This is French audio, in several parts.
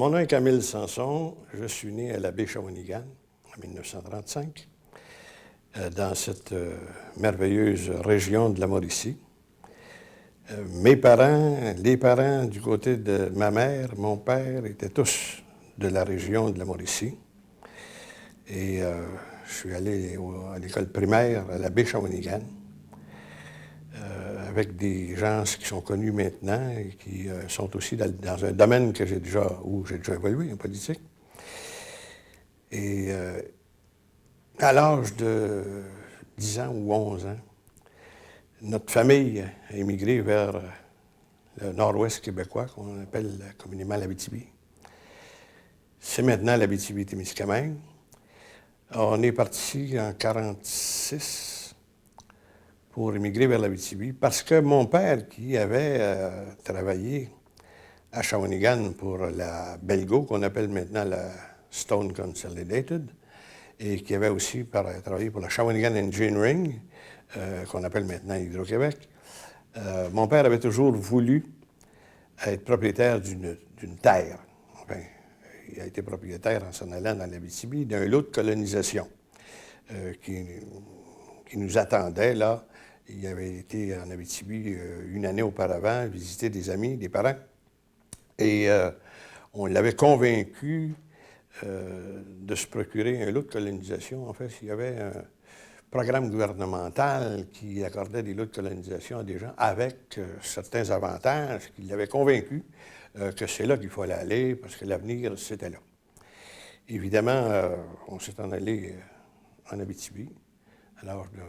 Mon nom est Camille Sanson. Je suis né à la baie Shawinigan en 1935, dans cette merveilleuse région de la Mauricie. Mes parents, les parents du côté de ma mère, mon père, étaient tous de la région de la Mauricie. Et je suis allé à l'école primaire à la baie Shawinigan, avec des gens qui sont connus maintenant et qui sont aussi dans un domaine où j'ai déjà évolué en politique. Et à l'âge de 10 ans ou 11 ans, notre famille a émigré vers le nord-ouest québécois, qu'on appelle communément l'Abitibi. C'est maintenant l'Abitibi-Témiscamingue. On est parti en 1946 pour émigrer vers l'Abitibi parce que mon père, qui avait travaillé à Shawinigan pour la Belgo, qu'on appelle maintenant la Stone Consolidated, et qui avait aussi travaillé pour la Shawinigan Engineering, qu'on appelle maintenant Hydro-Québec. Mon père avait toujours voulu être propriétaire d'une terre. Enfin, il a été propriétaire en s'en allant dans l'Abitibi d'un lot de colonisation qui nous attendait là. Il avait été en Abitibi une année auparavant, visiter des amis, des parents. Et on l'avait convaincu de se procurer un lot de colonisation. En fait, il y avait un programme gouvernemental qui accordait des lots de colonisation à des gens avec certains avantages, qui l'avaient convaincu que c'est là qu'il fallait aller parce que l'avenir, c'était là. Évidemment, on s'est en allé en Abitibi à l'âge de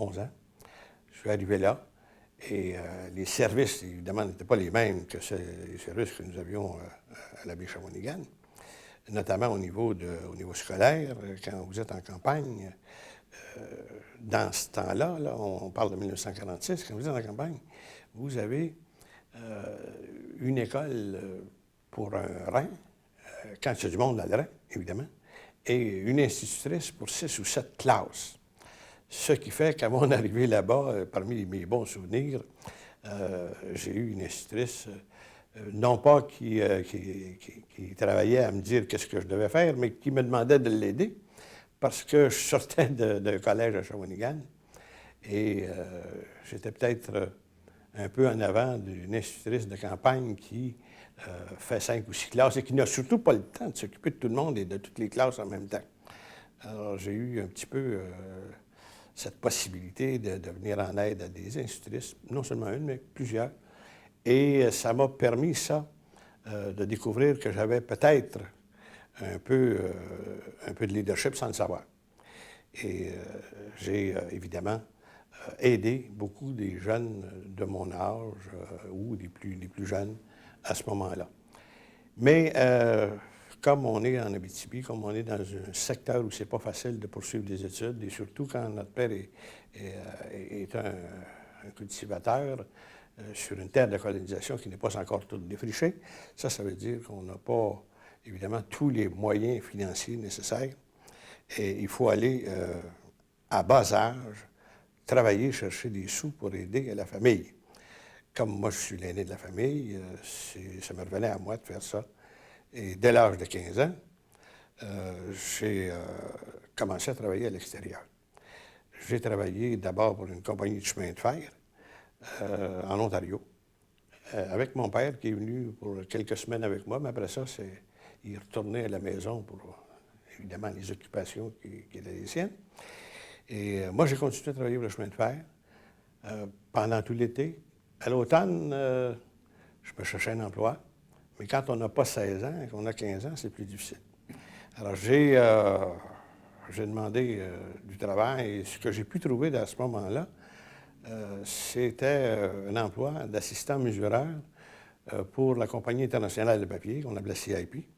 11 ans. Je suis arrivé là et les services, évidemment, n'étaient pas les mêmes que les services que nous avions à la baie Shawinigan, notamment au niveau scolaire. Quand vous êtes en campagne, dans ce temps-là, on parle de 1946, quand vous êtes en campagne, vous avez une école pour un rang, quand il y a du monde dans le rang, évidemment, et une institutrice pour 6 ou 7 classes. Ce qui fait qu'à mon arrivée là-bas, parmi mes bons souvenirs, j'ai eu une institutrice, non pas qui travaillait à me dire qu'est-ce que je devais faire, mais qui me demandait de l'aider, parce que je sortais d'un collège à Shawinigan et j'étais peut-être un peu en avant d'une institutrice de campagne qui fait 5 ou 6 classes et qui n'a surtout pas le temps de s'occuper de tout le monde et de toutes les classes en même temps. Alors, j'ai eu un petit peu cette possibilité de venir en aide à des institutrices, non seulement une, mais plusieurs. Et ça m'a permis, de découvrir que j'avais peut-être un peu de leadership sans le savoir. Et j'ai évidemment aidé beaucoup des jeunes de mon âge ou les plus jeunes à ce moment-là. Mais comme on est en Abitibi, comme on est dans un secteur où c'est pas facile de poursuivre des études, et surtout quand notre père est un cultivateur sur une terre de colonisation qui n'est pas encore toute défrichée, ça veut dire qu'on n'a pas évidemment tous les moyens financiers nécessaires. Et il faut aller, à bas âge, travailler, chercher des sous pour aider à la famille. Comme moi, je suis l'aîné de la famille, ça me revenait à moi de faire ça. Et dès l'âge de 15 ans, j'ai commencé à travailler à l'extérieur. J'ai travaillé d'abord pour une compagnie de chemin de fer en Ontario, avec mon père qui est venu pour quelques semaines avec moi, mais après ça, il retournait à la maison pour, évidemment, les occupations qui étaient les siennes. Et moi, j'ai continué à travailler pour le chemin de fer pendant tout l'été. À l'automne, je me cherchais un emploi, mais quand on n'a pas 16 ans et qu'on a 15 ans, c'est plus difficile. Alors, j'ai demandé du travail et ce que j'ai pu trouver à ce moment-là, c'était un emploi d'assistant mesureur pour la Compagnie internationale de papier, qu'on appelait CIP.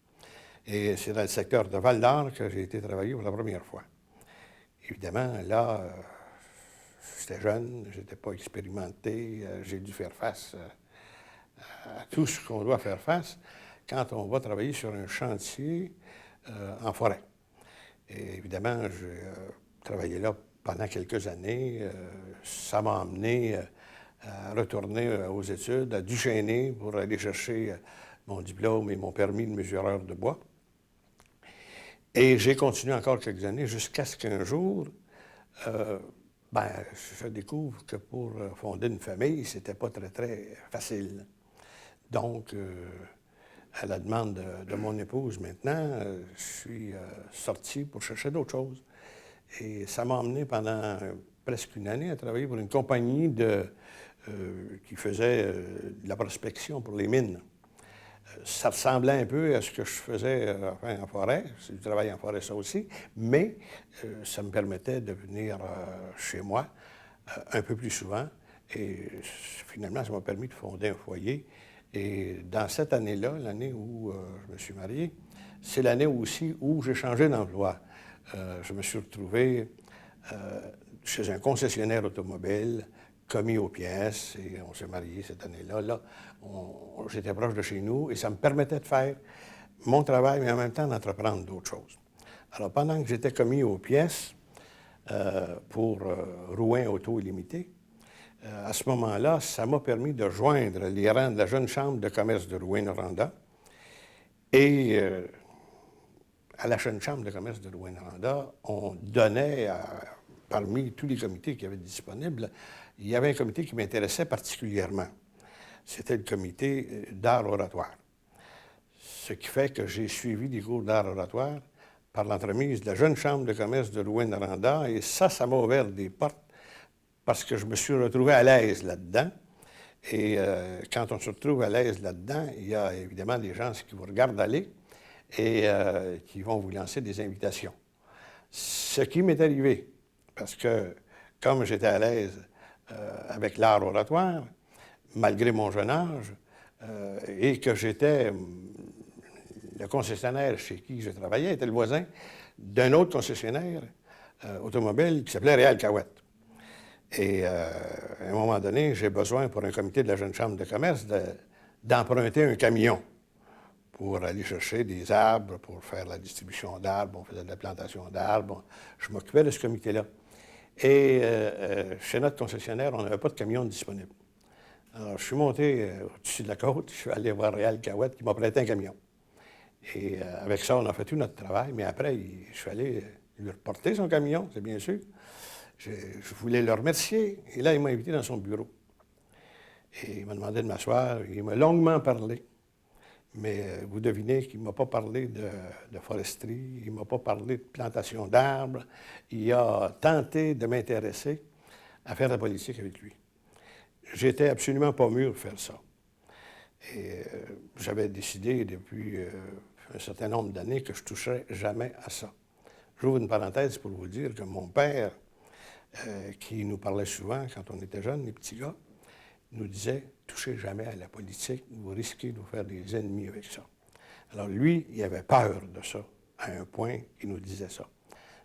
Et c'est dans le secteur de Val-d'Or que j'ai été travailler pour la première fois. Évidemment, là, j'étais jeune, je n'étais pas expérimenté, j'ai dû faire face à tout ce qu'on doit faire face quand on va travailler sur un chantier en forêt. Et évidemment, j'ai travaillé là pendant quelques années. Ça m'a amené à retourner aux études, à Duchesnay pour aller chercher mon diplôme et mon permis de mesureur de bois. Et j'ai continué encore quelques années jusqu'à ce qu'un jour, je découvre que pour fonder une famille, c'était pas très, très facile. Donc, à la demande de mon épouse maintenant, je suis sorti pour chercher d'autres choses. Et ça m'a emmené pendant presque une année à travailler pour une compagnie qui faisait de la prospection pour les mines. Ça ressemblait un peu à ce que je faisais en forêt. C'est du travail en forêt, ça aussi. Mais ça me permettait de venir chez moi un peu plus souvent. Et finalement, ça m'a permis de fonder un foyer. Et dans cette année-là, l'année où je me suis marié, c'est l'année aussi où j'ai changé d'emploi. Je me suis retrouvé chez un concessionnaire automobile, commis aux pièces, et on s'est mariés cette année-là. Là, j'étais proche de chez nous et ça me permettait de faire mon travail, mais en même temps d'entreprendre d'autres choses. Alors, pendant que j'étais commis aux pièces pour Rouen Auto Illimité, à ce moment-là, ça m'a permis de joindre les rangs de la jeune chambre de commerce de Rouyn-Noranda. Et à la jeune chambre de commerce de Rouyn-Noranda, on donnait, parmi tous les comités qui avaient disponibles, il y avait un comité qui m'intéressait particulièrement. C'était le comité d'art oratoire. Ce qui fait que j'ai suivi des cours d'art oratoire par l'entremise de la jeune chambre de commerce de Rouyn-Noranda. Et ça m'a ouvert des portes parce que je me suis retrouvé à l'aise là-dedans. Et quand on se retrouve à l'aise là-dedans, il y a évidemment des gens qui vous regardent aller et qui vont vous lancer des invitations. Ce qui m'est arrivé, parce que comme j'étais à l'aise avec l'art oratoire, malgré mon jeune âge, et que j'étais le concessionnaire chez qui je travaillais, était le voisin d'un autre concessionnaire automobile qui s'appelait Réal Cahouette. Et à un moment donné, j'ai besoin, pour un comité de la jeune chambre de commerce, d'emprunter un camion pour aller chercher des arbres, pour faire la distribution d'arbres. On faisait de la plantation d'arbres. Je m'occupais de ce comité-là. Et chez notre concessionnaire, on n'avait pas de camion disponible. Alors, je suis monté au-dessus de la côte, je suis allé voir Réal Cahouette qui m'a prêté un camion. Et avec ça, on a fait tout notre travail, mais après, je suis allé lui reporter son camion, c'est bien sûr. Je voulais le remercier, et là, il m'a invité dans son bureau. Et il m'a demandé de m'asseoir, il m'a longuement parlé. Mais vous devinez qu'il ne m'a pas parlé de foresterie, il ne m'a pas parlé de plantation d'arbres. Il a tenté de m'intéresser à faire de la politique avec lui. J'étais absolument pas mûr de faire ça. Et j'avais décidé depuis un certain nombre d'années que je ne toucherais jamais à ça. J'ouvre une parenthèse pour vous dire que mon père, qui nous parlait souvent quand on était jeunes, les petits gars, nous disait « Touchez jamais à la politique, vous risquez de vous faire des ennemis avec ça. » Alors lui, il avait peur de ça, à un point qu'il nous disait ça.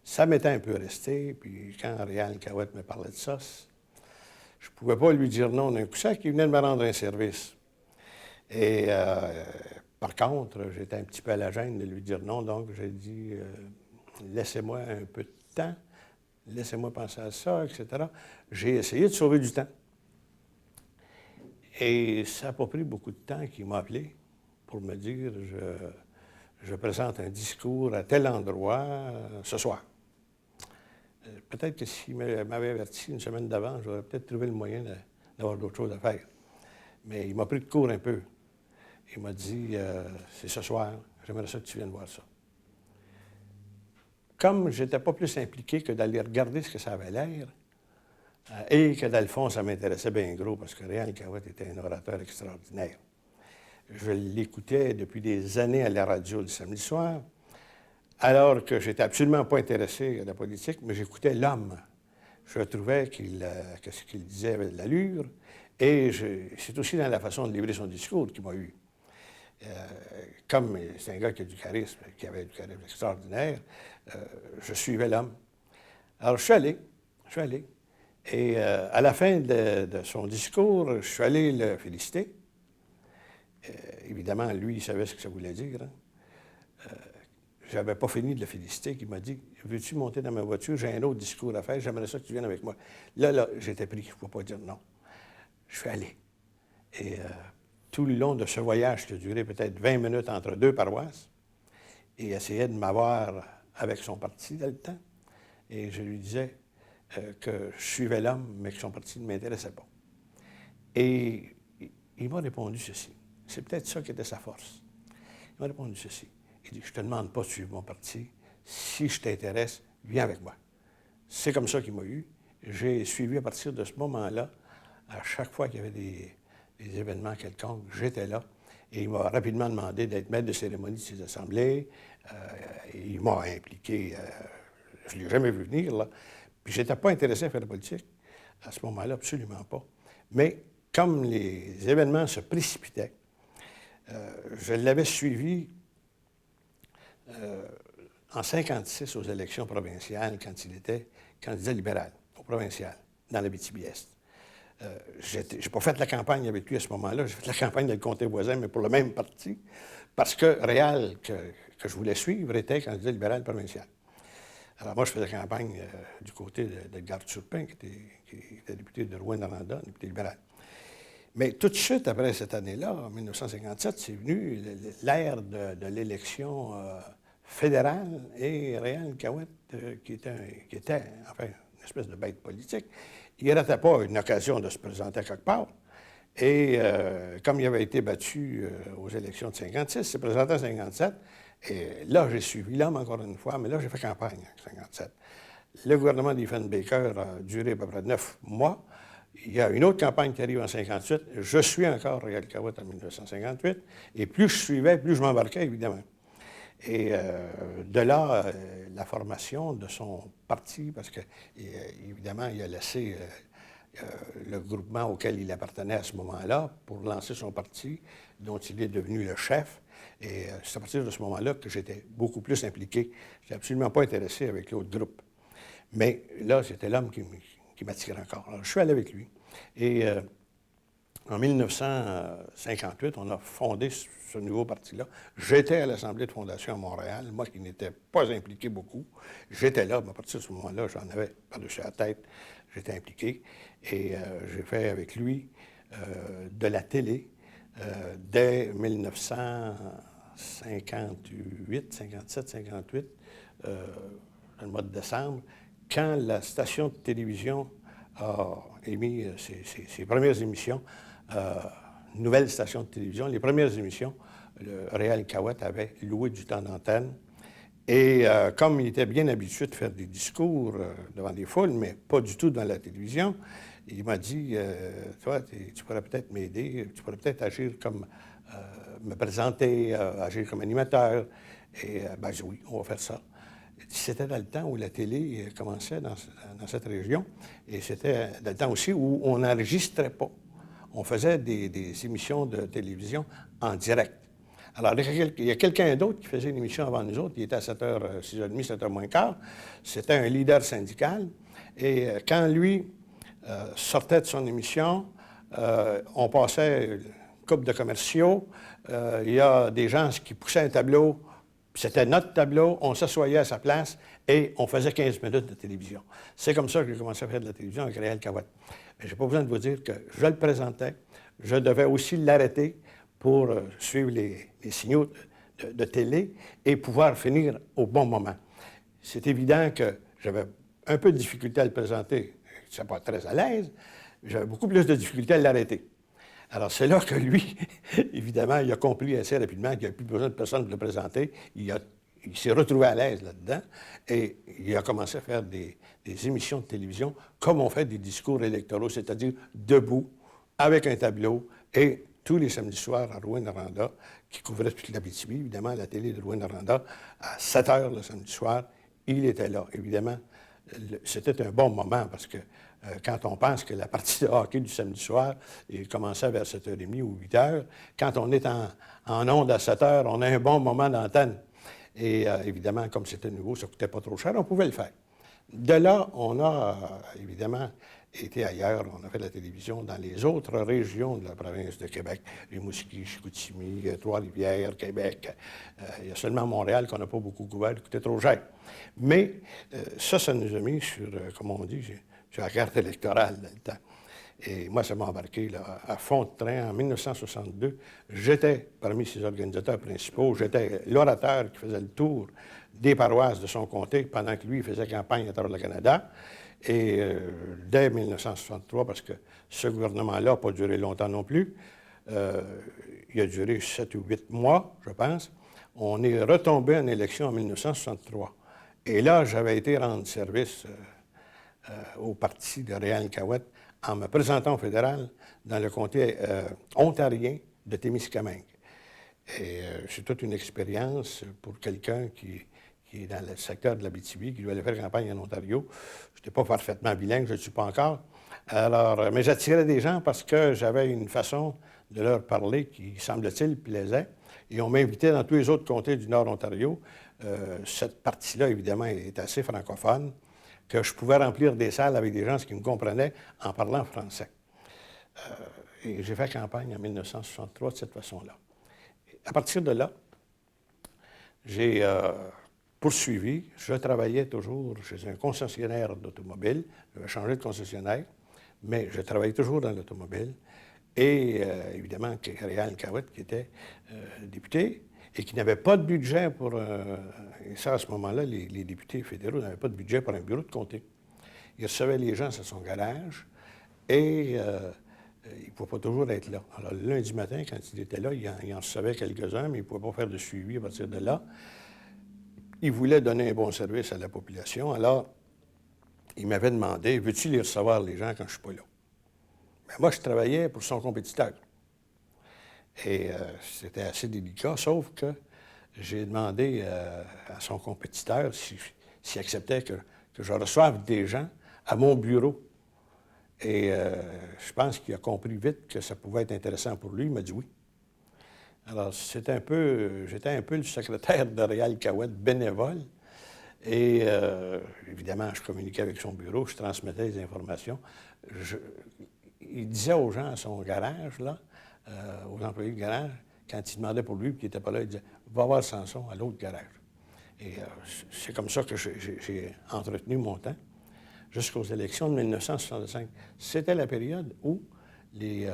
Ça m'était un peu resté, puis quand Réal Cahouette me parlait de ça, je ne pouvais pas lui dire non d'un coup sec, il venait de me rendre un service. Et par contre, j'étais un petit peu à la gêne de lui dire non, donc j'ai dit laissez-moi un peu de temps, laissez-moi penser à ça, etc. J'ai essayé de sauver du temps. Et ça n'a pas pris beaucoup de temps qu'il m'a appelé pour me dire je présente un discours à tel endroit ce soir. Peut-être que s'il m'avait averti une semaine d'avant, j'aurais peut-être trouvé le moyen d'avoir d'autres choses à faire. Mais il m'a pris de court un peu. Il m'a dit c'est ce soir, j'aimerais ça que tu viennes voir ça. Comme je n'étais pas plus impliqué que d'aller regarder ce que ça avait l'air, et que dans le fond, ça m'intéressait bien gros, parce que Réal Cahouette était un orateur extraordinaire. Je l'écoutais depuis des années à la radio le samedi soir, alors que je n'étais absolument pas intéressé à la politique, mais j'écoutais l'homme. Je trouvais que ce qu'il disait avait de l'allure, et c'est aussi dans la façon de livrer son discours qu'il m'a eu. Comme c'est un gars qui a du charisme, qui avait du charisme extraordinaire, je suivais l'homme. Alors, je suis allé. Et à la fin de son discours, je suis allé le féliciter. Évidemment, lui, il savait ce que ça voulait dire. Je n'avais pas fini de le féliciter, qu'il m'a dit « Veux-tu monter dans ma voiture? J'ai un autre discours à faire, j'aimerais ça que tu viennes avec moi. » Là, j'étais pris, je ne pouvais pas dire non. Je suis allé. Et tout le long de ce voyage qui a duré peut-être 20 minutes entre deux paroisses, et essayait de m'avoir avec son parti dans le temps. Et je lui disais que je suivais l'homme, mais que son parti ne m'intéressait pas. Et il m'a répondu ceci. C'est peut-être ça qui était sa force. Il m'a répondu ceci. Il dit, je ne te demande pas de suivre mon parti. Si je t'intéresse, viens avec moi. C'est comme ça qu'il m'a eu. J'ai suivi à partir de ce moment-là, à chaque fois qu'il y avait des événements quelconques, j'étais là. Et il m'a rapidement demandé d'être maître de cérémonie de ces assemblées. Il m'a impliqué. Je ne l'ai jamais vu venir, là. Puis je n'étais pas intéressé à faire de la politique. À ce moment-là, absolument pas. Mais comme les événements se précipitaient, je l'avais suivi en 1956 aux élections provinciales, quand il était candidat libéral au provincial, dans l'Abitibi-Est. Je n'ai pas fait la campagne avec lui à ce moment-là, j'ai fait la campagne dans le comté voisin, mais pour le même parti, parce que Réal, que je voulais suivre, était candidat libéral provincial. Alors moi, je faisais campagne du côté d'Edgar Turpin, qui était député de Rouyn-Noranda, député libéral. Mais tout de suite après cette année-là, en 1957, c'est venu l'ère de l'élection fédérale et Réal Cahouette, qui était, enfin, une espèce de bête politique, il ne ratait pas une occasion de se présenter quelque part. Et comme il avait été battu aux élections de 1956, il s'est présenté en 1957. Et là, j'ai suivi l'homme encore une fois, mais là, j'ai fait campagne en 1957. Le gouvernement d'Iffenbaker a duré à peu près 9 mois. Il y a une autre campagne qui arrive en 1958. Je suis encore Réal Cahouette en 1958. Et plus je suivais, plus je m'embarquais, évidemment. Et de là, la formation de son parti, parce que, évidemment, il a laissé le groupement auquel il appartenait à ce moment-là pour lancer son parti, dont il est devenu le chef. Et c'est à partir de ce moment-là que j'étais beaucoup plus impliqué. Je n'étais absolument pas intéressé avec l'autre groupe. Mais là, c'était l'homme qui m'attirait encore. Alors, je suis allé avec lui. Et en 1958, on a fondé ce nouveau parti-là. J'étais à l'Assemblée de fondation à Montréal, moi qui n'étais pas impliqué beaucoup. J'étais là, mais à partir de ce moment-là, j'en avais par-dessus la tête. J'étais impliqué. Et j'ai fait avec lui de la télé dès 1958, 57, 58, dans le mois de décembre, quand la station de télévision a émis ses premières émissions, nouvelle station de télévision, les premières émissions, le Réal Cahouette avait loué du temps d'antenne. Et comme il était bien habitué de faire des discours devant des foules, mais pas du tout dans la télévision, il m'a dit, toi, tu pourrais peut-être m'aider, tu pourrais peut-être agir comme, me présenter, agir comme animateur. Et ben, j'ai dit, oui, on va faire ça. C'était dans le temps où la télé commençait dans cette région, et c'était dans le temps aussi où on n'enregistrait pas. On faisait des émissions de télévision en direct. Alors, il y a quelqu'un d'autre qui faisait une émission avant nous autres. Il était à 7h, 6h30, 7h moins quart. C'était un leader syndical. Et quand lui sortait de son émission, on passait une couple de commerciaux. Il y a des gens qui poussaient un tableau. C'était notre tableau. On s'assoyait à sa place et on faisait 15 minutes de télévision. C'est comme ça que j'ai commencé à faire de la télévision avec Réal Cahouette. Je n'ai pas besoin de vous dire que je le présentais. Je devais aussi l'arrêter pour suivre les signaux de télé et pouvoir finir au bon moment. C'est évident que j'avais un peu de difficulté à le présenter. Je n'étais pas très à l'aise. J'avais beaucoup plus de difficulté à l'arrêter. Alors, c'est là que lui, évidemment, il a compris assez rapidement qu'il n'y a plus besoin de personne pour le présenter. Il s'est retrouvé à l'aise là-dedans et il a commencé à faire des émissions de télévision comme on fait des discours électoraux, c'est-à-dire debout, avec un tableau et tous les samedis soirs à Rouyn-Noranda, qui couvrait toute l'Abitibi, évidemment, la télé de Rouyn-Noranda, à 7 heures le samedi soir, il était là. Évidemment, c'était un bon moment parce que quand on pense que la partie de hockey du samedi soir commençait vers 7h30 ou 8h, quand on est en onde à 7h, on a un bon moment d'antenne. Et évidemment, comme c'était nouveau, ça ne coûtait pas trop cher, on pouvait le faire. De là, on a évidemment été ailleurs. On a fait de la télévision dans les autres régions de la province de Québec, Rimouski, Chicoutimi, Trois-Rivières, Québec. Il y a seulement Montréal qu'on n'a pas beaucoup couvert, il coûtait trop cher. Mais ça nous a mis sur, comme on dit, sur la carte électorale dans le temps. Et moi, ça m'a embarqué là, à fond de train en 1962. J'étais parmi ses organisateurs principaux. J'étais l'orateur qui faisait le tour des paroisses de son comté pendant que lui faisait campagne à travers le Canada. Et dès 1963, parce que ce gouvernement-là n'a pas duré longtemps non plus, il a duré 7 ou 8 mois, je pense, on est retombé en élection en 1963. Et là, j'avais été rendre service au parti de Réal-Cahouette en me présentant au fédéral dans le comté ontarien de Témiscamingue. Et c'est toute une expérience pour quelqu'un qui est dans le secteur de l'Abitibi, qui doit aller faire campagne en Ontario. Je n'étais pas parfaitement bilingue, je ne le suis pas encore. Alors, mais j'attirais des gens parce que j'avais une façon de leur parler qui, semble-t-il, plaisait. Et on m'invitait dans tous les autres comtés du Nord-Ontario. Cette partie-là, évidemment, est assez francophone, que je pouvais remplir des salles avec des gens qui me comprenaient en parlant français. Et j'ai fait campagne en 1963 de cette façon-là. À partir de là, j'ai poursuivi. Je travaillais toujours chez un concessionnaire d'automobile. J'avais changé de concessionnaire, mais je travaillais toujours dans l'automobile. Et évidemment, Réal-Cahouette, qui était député et qui n'avait pas de budget pour... et ça, à ce moment-là, les députés fédéraux n'avaient pas de budget pour un bureau de comté. Il recevait les gens à son garage et il ne pouvait pas toujours être là. Alors, le lundi matin, quand il était là, il en recevait quelques-uns, mais il ne pouvait pas faire de suivi à partir de là. Il voulait donner un bon service à la population. Alors, il m'avait demandé, veux-tu les recevoir, les gens, quand je ne suis pas là? Bien, moi, je travaillais pour son compétiteur. Et c'était assez délicat, sauf que j'ai demandé à son compétiteur s'il acceptait que je reçoive des gens à mon bureau. Et je pense qu'il a compris vite que ça pouvait être intéressant pour lui. Il m'a dit oui. Alors, j'étais un peu le secrétaire de Réal-Cahouette bénévole. Et évidemment, je communiquais avec son bureau, je transmettais les informations. Il disait aux gens à son garage, là, aux employés de garage, quand ils demandaient pour lui et qu'il n'était pas là, il disait « Va voir Samson à l'autre garage ». Et c'est comme ça que j'ai entretenu mon temps jusqu'aux élections de 1965. C'était la période où les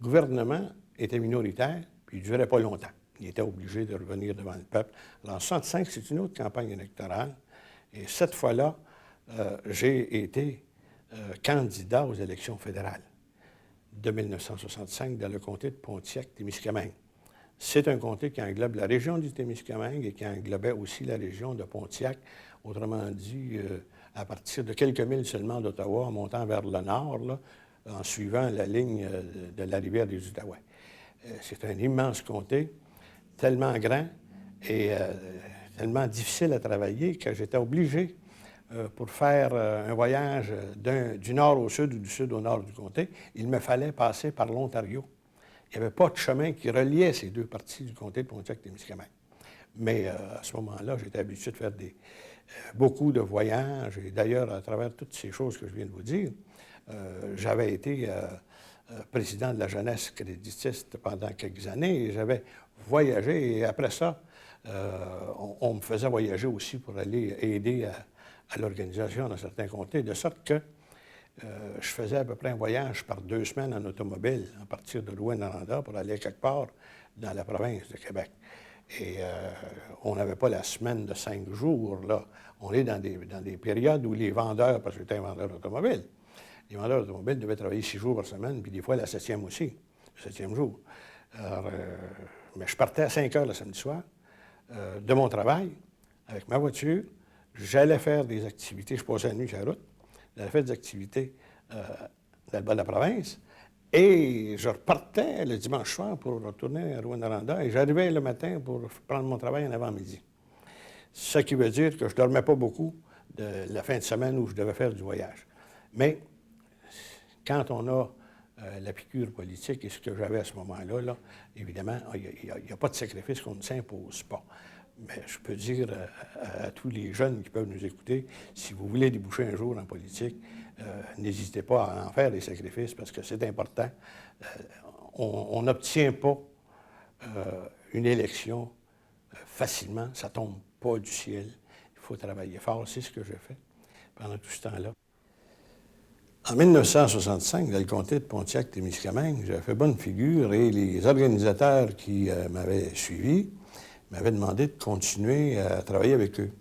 gouvernements étaient minoritaires, puis ils ne duraient pas longtemps. Ils étaient obligés de revenir devant le peuple. Alors, en 1965, c'est une autre campagne électorale. Et cette fois-là, j'ai été candidat aux élections fédérales de 1965 dans le comté de Pontiac-Témiscamingue. C'est un comté qui englobe la région du Témiscamingue et qui englobait aussi la région de Pontiac, autrement dit, à partir de quelques milles seulement d'Ottawa, en montant vers le nord, là, en suivant la ligne de la rivière des Outaouais. C'est un immense comté, tellement grand et tellement difficile à travailler que j'étais obligé, pour faire un voyage du nord au sud ou du sud au nord du comté, il me fallait passer par l'Ontario. Il n'y avait pas de chemin qui reliait ces deux parties du comté de Pontiac-Témiscamingue. Mais à ce moment-là, j'étais habitué de faire beaucoup de voyages. Et d'ailleurs, à travers toutes ces choses que je viens de vous dire, j'avais été président de la jeunesse créditiste pendant quelques années et j'avais voyagé. Et après ça, on me faisait voyager aussi pour aller aider à l'organisation dans certains comtés, de sorte que je faisais à peu près un voyage par 2 semaines en automobile, à partir de Rouyn-Noranda, pour aller quelque part dans la province de Québec. Et on n'avait pas la semaine de 5 jours, là. On est dans des périodes où les vendeurs, parce que j'étais un vendeur automobile, les vendeurs automobiles devaient travailler 6 jours par semaine, puis des fois la 7e aussi, le 7e jour. Alors, mais je partais à 5 heures le samedi soir de mon travail, avec ma voiture. J'allais faire des activités, je passais la nuit sur la route, j'allais faire des activités dans le bas de la province, et je repartais le dimanche soir pour retourner à Rouyn-Noranda, et j'arrivais le matin pour prendre mon travail en avant-midi. Ce qui veut dire que je ne dormais pas beaucoup de la fin de semaine où je devais faire du voyage. Mais quand on a la piqûre politique, et ce que j'avais à ce moment-là, là, évidemment, il n'y a pas de sacrifice qu'on ne s'impose pas. Mais je peux dire à tous les jeunes qui peuvent nous écouter, si vous voulez déboucher un jour en politique, n'hésitez pas à en faire des sacrifices parce que c'est important. On n'obtient pas une élection facilement, ça ne tombe pas du ciel. Il faut travailler fort, c'est ce que j'ai fait pendant tout ce temps-là. En 1965, dans le comté de Pontiac-Témiscamingue, j'avais fait bonne figure et les organisateurs qui m'avaient suivi m'avaient demandé de continuer à travailler avec eux.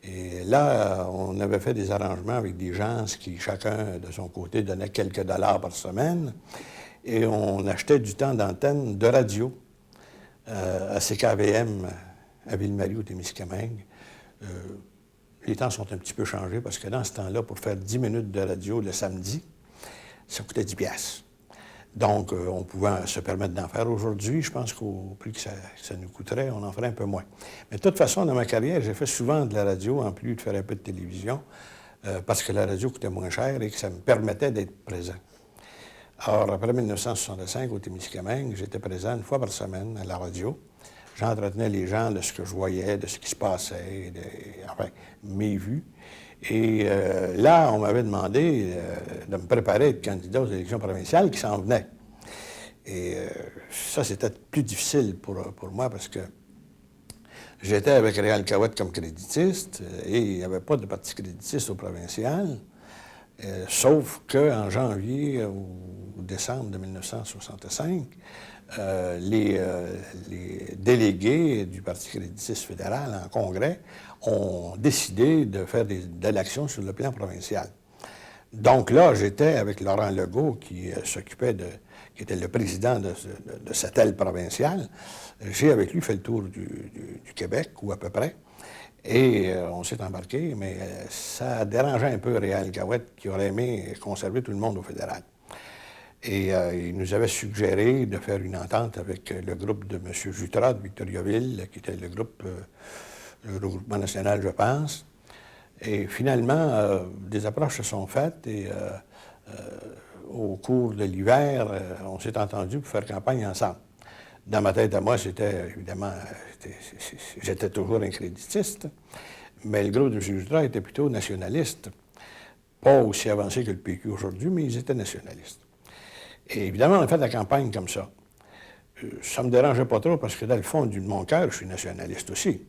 Et là, on avait fait des arrangements avec des gens qui, chacun de son côté, donnait quelques dollars par semaine. Et on achetait du temps d'antenne de radio à CKVM à Ville-Marie au Témiscamingue. Les temps sont un petit peu changés parce que dans ce temps-là, pour faire 10 minutes de radio le samedi, ça coûtait 10 piastres. Donc, on pouvait se permettre d'en faire. Aujourd'hui, je pense qu'au prix que ça nous coûterait, on en ferait un peu moins. Mais de toute façon, dans ma carrière, j'ai fait souvent de la radio, en plus de faire un peu de télévision, parce que la radio coûtait moins cher et que ça me permettait d'être présent. Alors, après 1965, au Témiscamingue, j'étais présent une fois par semaine à la radio. J'entretenais les gens de ce que je voyais, de ce qui se passait, enfin, mes vues. Et là, on m'avait demandé de me préparer à être candidat aux élections provinciales qui s'en venaient. Et ça, c'était plus difficile pour moi parce que j'étais avec Réal Cahouette comme créditiste et il n'y avait pas de parti créditiste au provincial, sauf qu'en janvier ou décembre de 1965, les délégués du Parti créditiste fédéral en congrès ont décidé de faire de l'action sur le plan provincial. Donc là, j'étais avec Laurent Legault, qui qui était le président de cette aile provinciale. J'ai avec lui fait le tour du Québec, ou à peu près, et on s'est embarqué, mais ça dérangeait un peu Réal Cahouette, qui aurait aimé conserver tout le monde au fédéral. Et il nous avait suggéré de faire une entente avec le groupe de M. Jutras de Victoriaville, qui était le regroupement national, je pense. Et finalement, des approches se sont faites et au cours de l'hiver, on s'est entendu pour faire campagne ensemble. Dans ma tête à moi, c'était évidemment, j'étais toujours un créditiste, mais le groupe de M. Jutras était plutôt nationaliste. Pas aussi avancé que le PQ aujourd'hui, mais ils étaient nationalistes. Et évidemment, on a fait la campagne comme ça. Ça ne me dérangeait pas trop parce que dans le fond de mon cœur, je suis nationaliste aussi.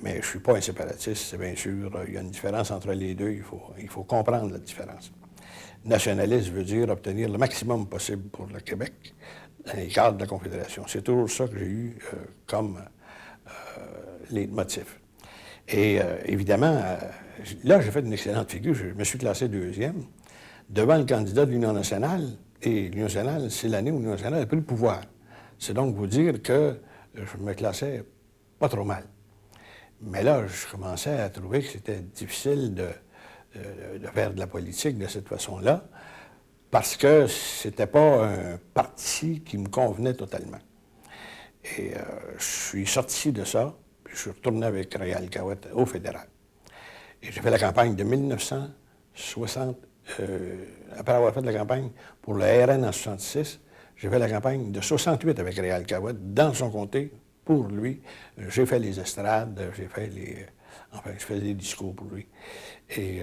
Mais je ne suis pas un séparatiste, c'est bien sûr. Il y a une différence entre les deux, il faut comprendre la différence. Nationaliste veut dire obtenir le maximum possible pour le Québec dans les cadres de la Confédération. C'est toujours ça que j'ai eu comme leitmotiv. Et évidemment, là, j'ai fait une excellente figure. Je me suis classé deuxième devant le candidat de l'Union nationale. Et l'Union nationale, c'est l'année où l'Union nationale a pris le pouvoir. C'est donc vous dire que je me classais pas trop mal. Mais là, je commençais à trouver que c'était difficile de faire de la politique de cette façon-là, parce que c'était pas un parti qui me convenait totalement. Et je suis sorti de ça, puis je suis retourné avec Réal Cahouette au fédéral. Et j'ai fait la campagne de 1960. Après avoir fait la campagne pour le RN en 66, j'ai fait la campagne de 68 avec Réal Cahouette dans son comté, pour lui. J'ai fait les estrades, enfin, je faisais des discours pour lui. Et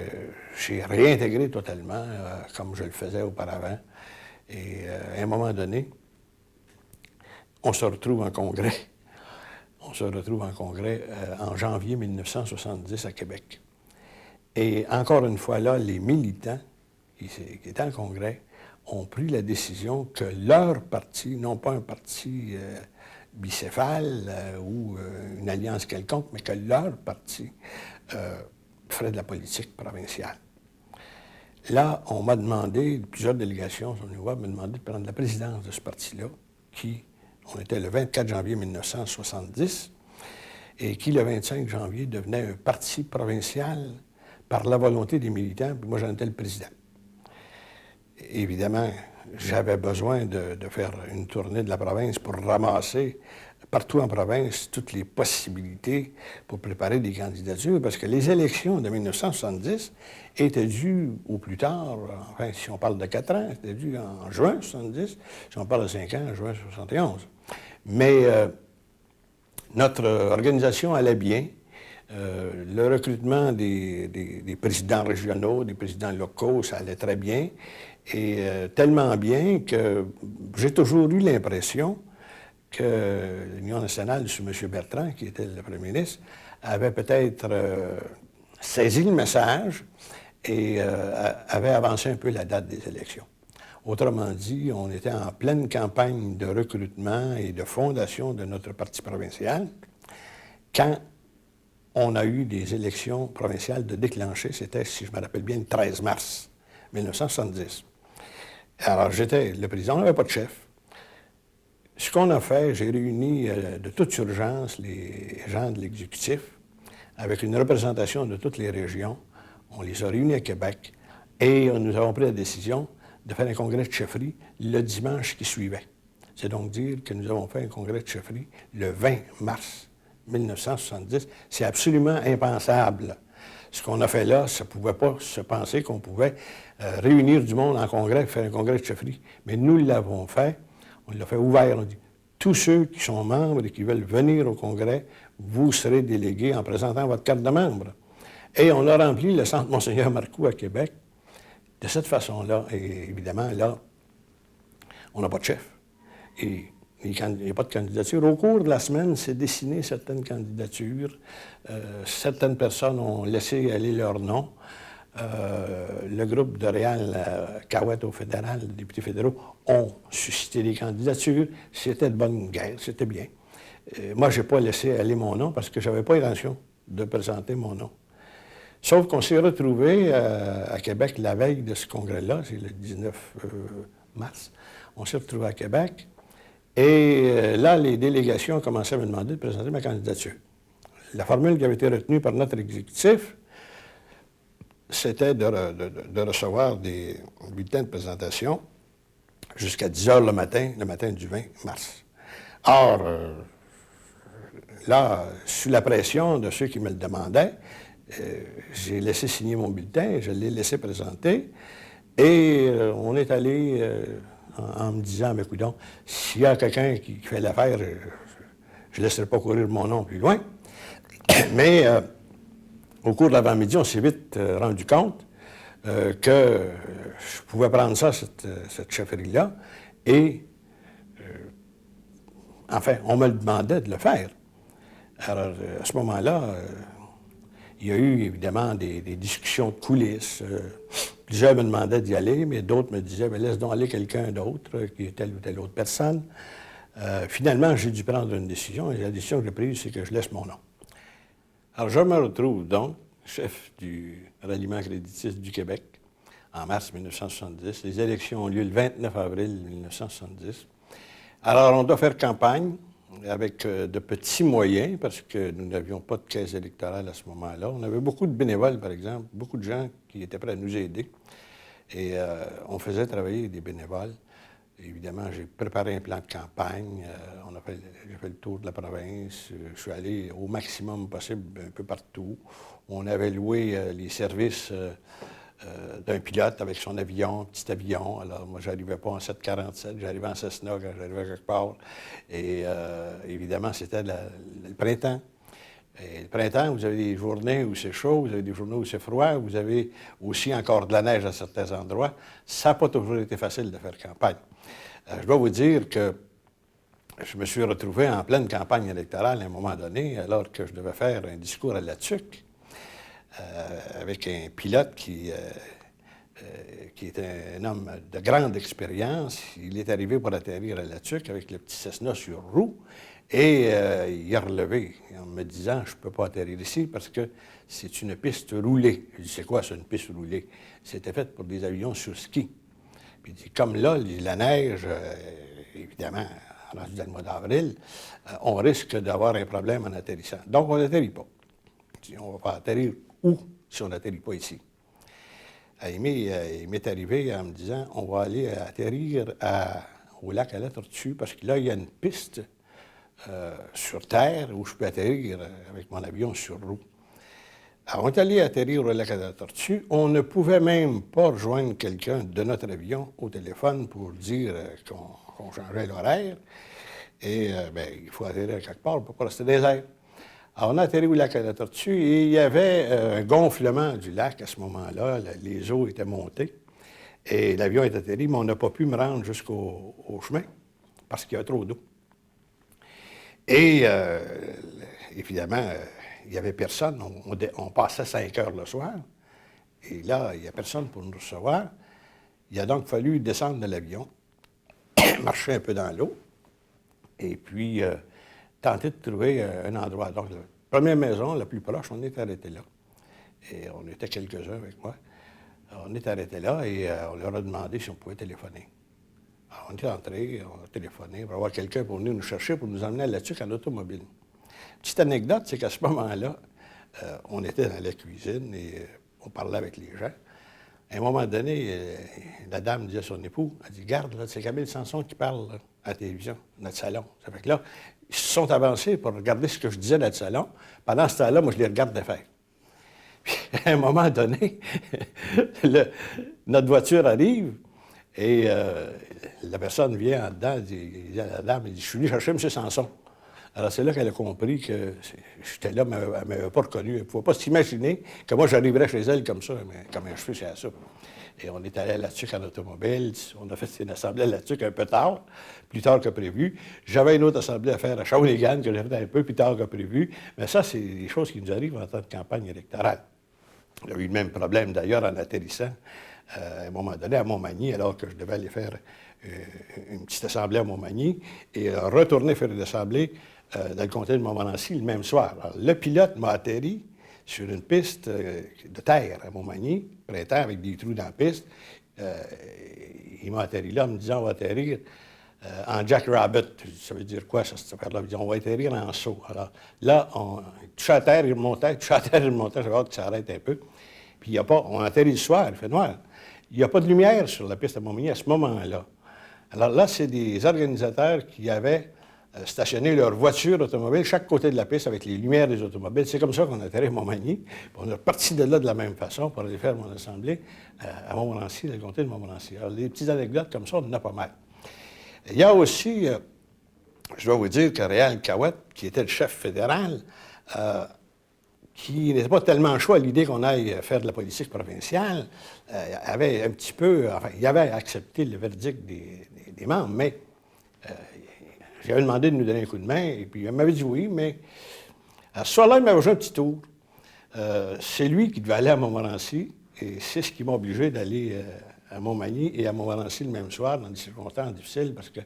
j'ai réintégré totalement, comme je le faisais auparavant. Et à un moment donné, on se retrouve en congrès. On se retrouve en congrès en janvier 1970 à Québec. Et encore une fois, là, les militants qui étaient en congrès ont pris la décision que leur parti, non pas un parti bicéphale ou une alliance quelconque, mais que leur parti ferait de la politique provinciale. Là, on m'a demandé, plusieurs délégations sont venues voir, m'ont demandé de prendre la présidence de ce parti-là, on était le 24 janvier 1970, et qui, le 25 janvier, devenait un parti provincial par la volonté des militants, puis moi, j'en étais le président. Évidemment, j'avais besoin de faire une tournée de la province pour ramasser partout en province toutes les possibilités pour préparer des candidatures, parce que les élections de 1970 étaient dues au plus tard, enfin, si on parle de 4 ans, étaient dues en juin 70, si on parle de 5 ans, en juin 71. Mais notre organisation allait bien. Le recrutement des présidents régionaux, des présidents locaux, ça allait très bien. Et tellement bien que j'ai toujours eu l'impression que l'Union nationale, sous M. Bertrand, qui était le premier ministre, avait peut-être saisi le message et avait avancé un peu la date des élections. Autrement dit, on était en pleine campagne de recrutement et de fondation de notre parti provincial quand on a eu des élections provinciales de déclencher. C'était, si je me rappelle bien, le 13 mars 1970. Alors, j'étais le président, on n'avait pas de chef. Ce qu'on a fait, j'ai réuni de toute urgence les gens de l'exécutif avec une représentation de toutes les régions. On les a réunis à Québec et nous avons pris la décision de faire un congrès de chefferie le dimanche qui suivait. C'est donc dire que nous avons fait un congrès de chefferie le 20 mars 1970. C'est absolument impensable. Ce qu'on a fait là, ça ne pouvait pas se penser qu'on pouvait réunir du monde en congrès et faire un congrès de chefferie. Mais nous l'avons fait. On l'a fait ouvert. On dit, tous ceux qui sont membres et qui veulent venir au congrès, vous serez délégués en présentant votre carte de membre. Et on a rempli le centre Monseigneur Marcoux à Québec de cette façon-là. Et évidemment, là, on n'a pas de chef. Et il n'y a pas de candidature. Au cours de la semaine, s'est dessiné certaines candidatures. Certaines personnes ont laissé aller leur nom. Le groupe de Réal Cahouette au fédéral, les députés fédéraux, ont suscité des candidatures. C'était de bonne guerre, c'était bien. Moi, je n'ai pas laissé aller mon nom parce que je n'avais pas intention de présenter mon nom. Sauf qu'on s'est retrouvés à Québec la veille de ce congrès-là, c'est le 19 mars. On s'est retrouvés à Québec. Et là, les délégations ont commencé à me demander de présenter ma candidature. La formule qui avait été retenue par notre exécutif, c'était de recevoir des bulletins de présentation jusqu'à 10 heures le matin du 20 mars. Or, là, sous la pression de ceux qui me le demandaient, j'ai laissé signer mon bulletin, je l'ai laissé présenter, et on est allé en me disant, mais coudonc, s'il y a quelqu'un qui fait l'affaire, je ne laisserai pas courir mon nom plus loin. Mais au cours de l'avant-midi, on s'est vite rendu compte que je pouvais prendre ça, cette chefferie-là, et enfin, on me le demandait de le faire. Alors, à ce moment-là, il y a eu évidemment des discussions de coulisses. Plusieurs me demandaient d'y aller, mais d'autres me disaient, laisse donc aller quelqu'un d'autre, qui est telle ou telle autre personne. Finalement, j'ai dû prendre une décision, et la décision que j'ai prise, c'est que je laisse mon nom. Alors, je me retrouve donc chef du ralliement créditiste du Québec en mars 1970. Les élections ont lieu le 29 avril 1970. Alors, on doit faire campagne avec de petits moyens, parce que nous n'avions pas de caisse électorale à ce moment-là. On avait beaucoup de bénévoles, par exemple, beaucoup de gens qui étaient prêts à nous aider. Et on faisait travailler des bénévoles. Évidemment, j'ai préparé un plan de campagne. J'ai fait le tour de la province. Je suis allé au maximum possible un peu partout. On avait loué les services d'un pilote avec son avion, un petit avion. Alors, moi, je n'arrivais pas en 747, j'arrivais en Cessna quand j'arrivais quelque part. Et évidemment, c'était le printemps. Et le printemps, vous avez des journées où c'est chaud, vous avez des journées où c'est froid, vous avez aussi encore de la neige à certains endroits. Ça n'a pas toujours été facile de faire campagne. Je dois vous dire que je me suis retrouvé en pleine campagne électorale à un moment donné, alors que je devais faire un discours à la TUC, avec un pilote qui était un homme de grande expérience. Il est arrivé pour atterrir à la TUC avec le petit Cessna sur roue et il a relevé en me disant « Je ne peux pas atterrir ici parce que c'est une piste roulée. » Je dis « C'est quoi, c'est une piste roulée? » C'était fait pour des avions sur ski. Puis il dit « Comme là, la neige, évidemment, rendu dans le mois d'avril, on risque d'avoir un problème en atterrissant. Donc, on n'atterrit pas. » Je dis « On va pas atterrir où si on n'atterrit pas ici? » Il m'est arrivé en me disant, on va aller atterrir au lac à la Tortue, parce que là, il y a une piste sur terre où je peux atterrir avec mon avion sur roue. Alors, on est allé atterrir au lac à la Tortue. On ne pouvait même pas rejoindre quelqu'un de notre avion au téléphone pour dire qu'on changeait l'horaire. Et il faut atterrir quelque part, on ne peut pas rester dans les airs. Alors, on a atterri au lac à la Tortue et il y avait un gonflement du lac à ce moment-là. Les eaux étaient montées et l'avion est atterri, mais on n'a pas pu me rendre jusqu'au chemin parce qu'il y avait trop d'eau. Et évidemment, il n'y avait personne. On passait 5 heures le soir Et là, il n'y a personne pour nous recevoir. Il a donc fallu descendre de l'avion, marcher un peu dans l'eau, et puis tenter de trouver un endroit. Donc, la première maison, la plus proche, on est arrêté là. Et on était quelques-uns avec moi. On est arrêté là et on leur a demandé si on pouvait téléphoner. Alors, on est entré, on a téléphoné pour avoir quelqu'un pour venir nous chercher, pour nous emmener à La Tuque en automobile. Petite anecdote, c'est qu'à ce moment-là, on était dans la cuisine et on parlait avec les gens. À un moment donné, la dame disait à son époux, elle dit, garde, là, c'est Camille Sanson qui parle là, à la télévision, notre salon. Ça fait que là, ils se sont avancés pour regarder ce que je disais dans le salon. Pendant ce temps-là, moi, je les regardais faire. Puis, à un moment donné, notre voiture arrive et la personne vient en dedans, elle dit à la dame, elle dit, je suis venu chercher M. Sanson. Alors, c'est là qu'elle a compris que j'étais là, mais elle ne m'avait pas reconnu. Elle ne pouvait pas s'imaginer que moi, j'arriverais chez elle comme ça, mais comme un cheveu, c'est à ça. Et on est allé à La Tuque en automobile. On a fait une assemblée à La Tuque un peu tard, plus tard que prévu. J'avais une autre assemblée à faire à Shawinigan que j'ai fait un peu plus tard que prévu. Mais ça, c'est des choses qui nous arrivent en temps de campagne électorale. Il y a eu le même problème, d'ailleurs, en atterrissant à un moment donné à Montmagny, alors que je devais aller faire une petite assemblée à Montmagny et retourner faire une assemblée dans le comté de Montmorency le même soir. Alors, le pilote m'a atterri sur une piste de terre à Montmagny, printemps, avec des trous dans la piste. Il m'a atterri là en me disant, on va atterrir en Jack Rabbit. Ça veut dire quoi, ça, cette affaire-là? Il dit, on va atterrir en saut. Alors là, on touche à terre, il remontait, touche à terre, il remontait, j'avais hâte que ça arrête un peu. Puis il n'y a pas, on atterrit le soir, il fait noir. Il n'y a pas de lumière sur la piste à Montmagny à ce moment-là. Alors là, c'est des organisateurs qui avaient stationné leur voiture automobile chaque côté de la piste avec les lumières des automobiles. C'est comme ça qu'on a atterri à Montmagny. On est reparti de là de la même façon pour aller faire mon assemblée à Montmorency, dans le comté de Montmorency. Alors, des petites anecdotes comme ça, on en a pas mal. Il y a aussi, je dois vous dire que Réal Cahouette, qui était le chef fédéral, qui n'était pas tellement chaud à l'idée qu'on aille faire de la politique provinciale, avait un petit peu, enfin, il avait accepté le verdict des membres, mais j'avais demandé de nous donner un coup de main, et puis il m'avait dit oui, mais à ce soir-là, il m'avait joué un petit tour. C'est lui qui devait aller à Montmorency, et c'est ce qui m'a obligé d'aller à Montmagny et à Montmorency le même soir, dans des circonstances difficiles, parce qu'à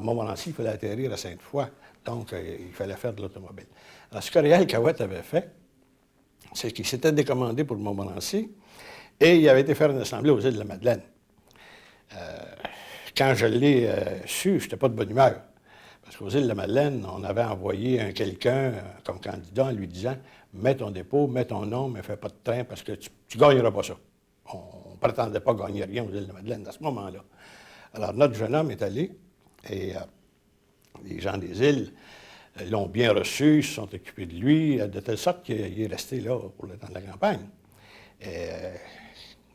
Montmorency, il fallait atterrir à Sainte-Foy, donc il fallait faire de l'automobile. Alors, ce que Réal Cahouette avait fait, c'est qu'il s'était décommandé pour Montmorency, et il avait été faire une assemblée aux îles de la Madeleine. Quand je l'ai su, je n'étais pas de bonne humeur. Parce qu'aux îles de la Madeleine, on avait envoyé quelqu'un comme candidat en lui disant « Mets ton dépôt, mets ton nom, mais fais pas de train parce que tu ne gagneras pas ça. » On ne prétendait pas gagner rien aux îles de la Madeleine à ce moment-là. Alors, notre jeune homme est allé et les gens des îles l'ont bien reçu, se sont occupés de lui, de telle sorte qu'il est resté là pour le temps de la campagne. Et,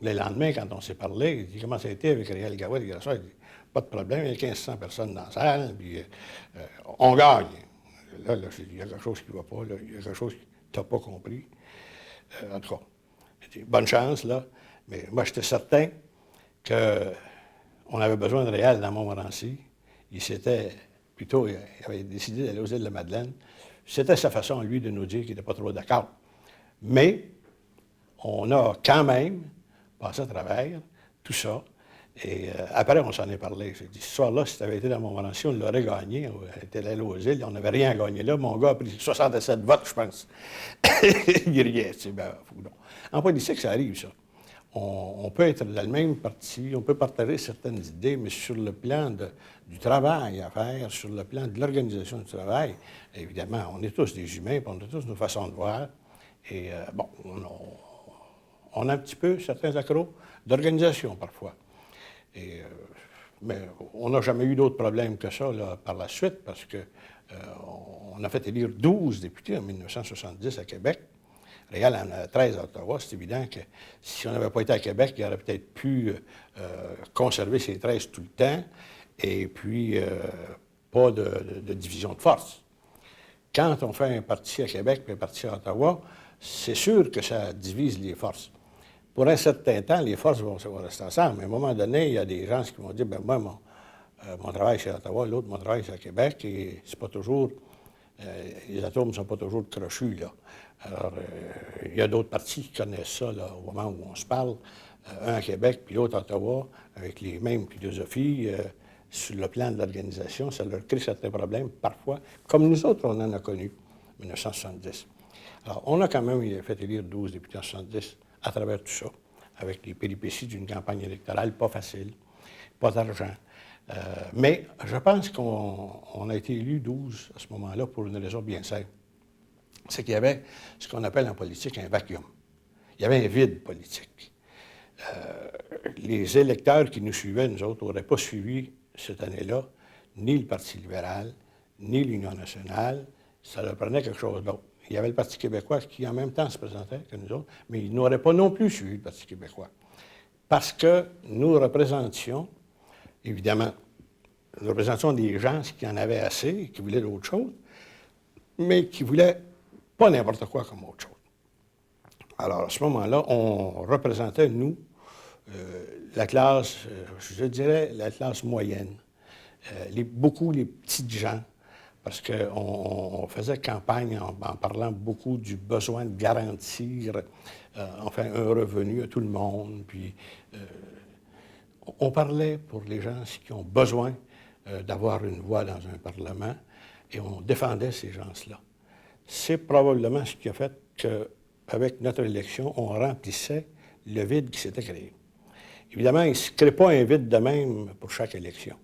le lendemain, quand on s'est parlé, il dit « Comment ça a été avec Réal Cahouette? » Il dit « Pas de problème, il y a 1500 personnes dans la salle, puis on gagne. » Là, j'ai dit « Il y a quelque chose qui ne va pas, là, il y a quelque chose que tu n'as pas compris. » En tout cas, j'ai dit « Bonne chance, là. » Mais moi, j'étais certain qu'on avait besoin de Réal dans Montmorency. Il avait décidé d'aller aux îles de la Madeleine. C'était sa façon, lui, de nous dire qu'il n'était pas trop d'accord. Mais on a quand même passé à travers tout ça. Et après, on s'en est parlé. J'ai dit, ce soir-là, si tu avais été dans Montmorency, on l'aurait gagné. On était allé aux îles, on n'avait rien à gagner là. Mon gars a pris 67 votes, je pense. Il riait. En politique, ça arrive, ça. On peut être dans le même parti, on peut partager certaines idées, mais sur le plan du travail à faire, sur le plan de l'organisation du travail, évidemment, on est tous des humains, on a tous nos façons de voir. Et bon, on a un petit peu certains accros d'organisation parfois. Mais on n'a jamais eu d'autres problèmes que ça là, par la suite, parce qu'on a fait élire 12 députés en 1970 à Québec. Réal en a 13 à Ottawa. C'est évident que si on n'avait pas été à Québec, il aurait peut-être pu conserver ces 13 tout le temps, et puis pas de division de force. Quand on fait un parti à Québec et un parti à Ottawa, c'est sûr que ça divise les forces. Pour un certain temps, les forces vont rester ensemble. Mais à un moment donné, il y a des gens qui vont dire, ben moi, mon travail c'est à Ottawa, l'autre, mon travail c'est à Québec, et c'est pas toujours les atomes ne sont pas toujours crochus, là. Alors, il y a d'autres partis qui connaissent ça, là, au moment où on se parle. Un à Québec, puis l'autre à Ottawa, avec les mêmes philosophies. Sur le plan de l'organisation, ça leur crée certains problèmes, parfois, comme nous autres, on en a connu en 1970. Alors, on a quand même fait élire 12 députés en 1970 à travers tout ça, avec les péripéties d'une campagne électorale pas facile, pas d'argent. Mais je pense qu'on a été élu 12 à ce moment-là pour une raison bien simple. C'est qu'il y avait ce qu'on appelle en politique un vacuum. Il y avait un vide politique. Les électeurs qui nous suivaient, nous autres, n'auraient pas suivi cette année-là ni le Parti libéral, ni l'Union nationale. Ça leur prenait quelque chose d'autre. Il y avait le Parti québécois qui, en même temps, se présentait que nous autres, mais ils n'auraient pas non plus suivi le Parti québécois. Parce que nous représentions, évidemment, nous représentions des gens qui en avaient assez, qui voulaient d'autre chose, mais qui voulaient pas n'importe quoi comme autre chose. Alors, à ce moment-là, on représentait, nous, la classe, je dirais, la classe moyenne. Beaucoup les petites gens, parce qu'on faisait campagne en parlant beaucoup du besoin de garantir, enfin, un revenu à tout le monde. Puis, on parlait pour les gens qui ont besoin d'avoir une voix dans un Parlement, et on défendait ces gens-là. C'est probablement ce qui a fait qu'avec notre élection, on remplissait le vide qui s'était créé. Évidemment, il ne se crée pas un vide de même pour chaque élection.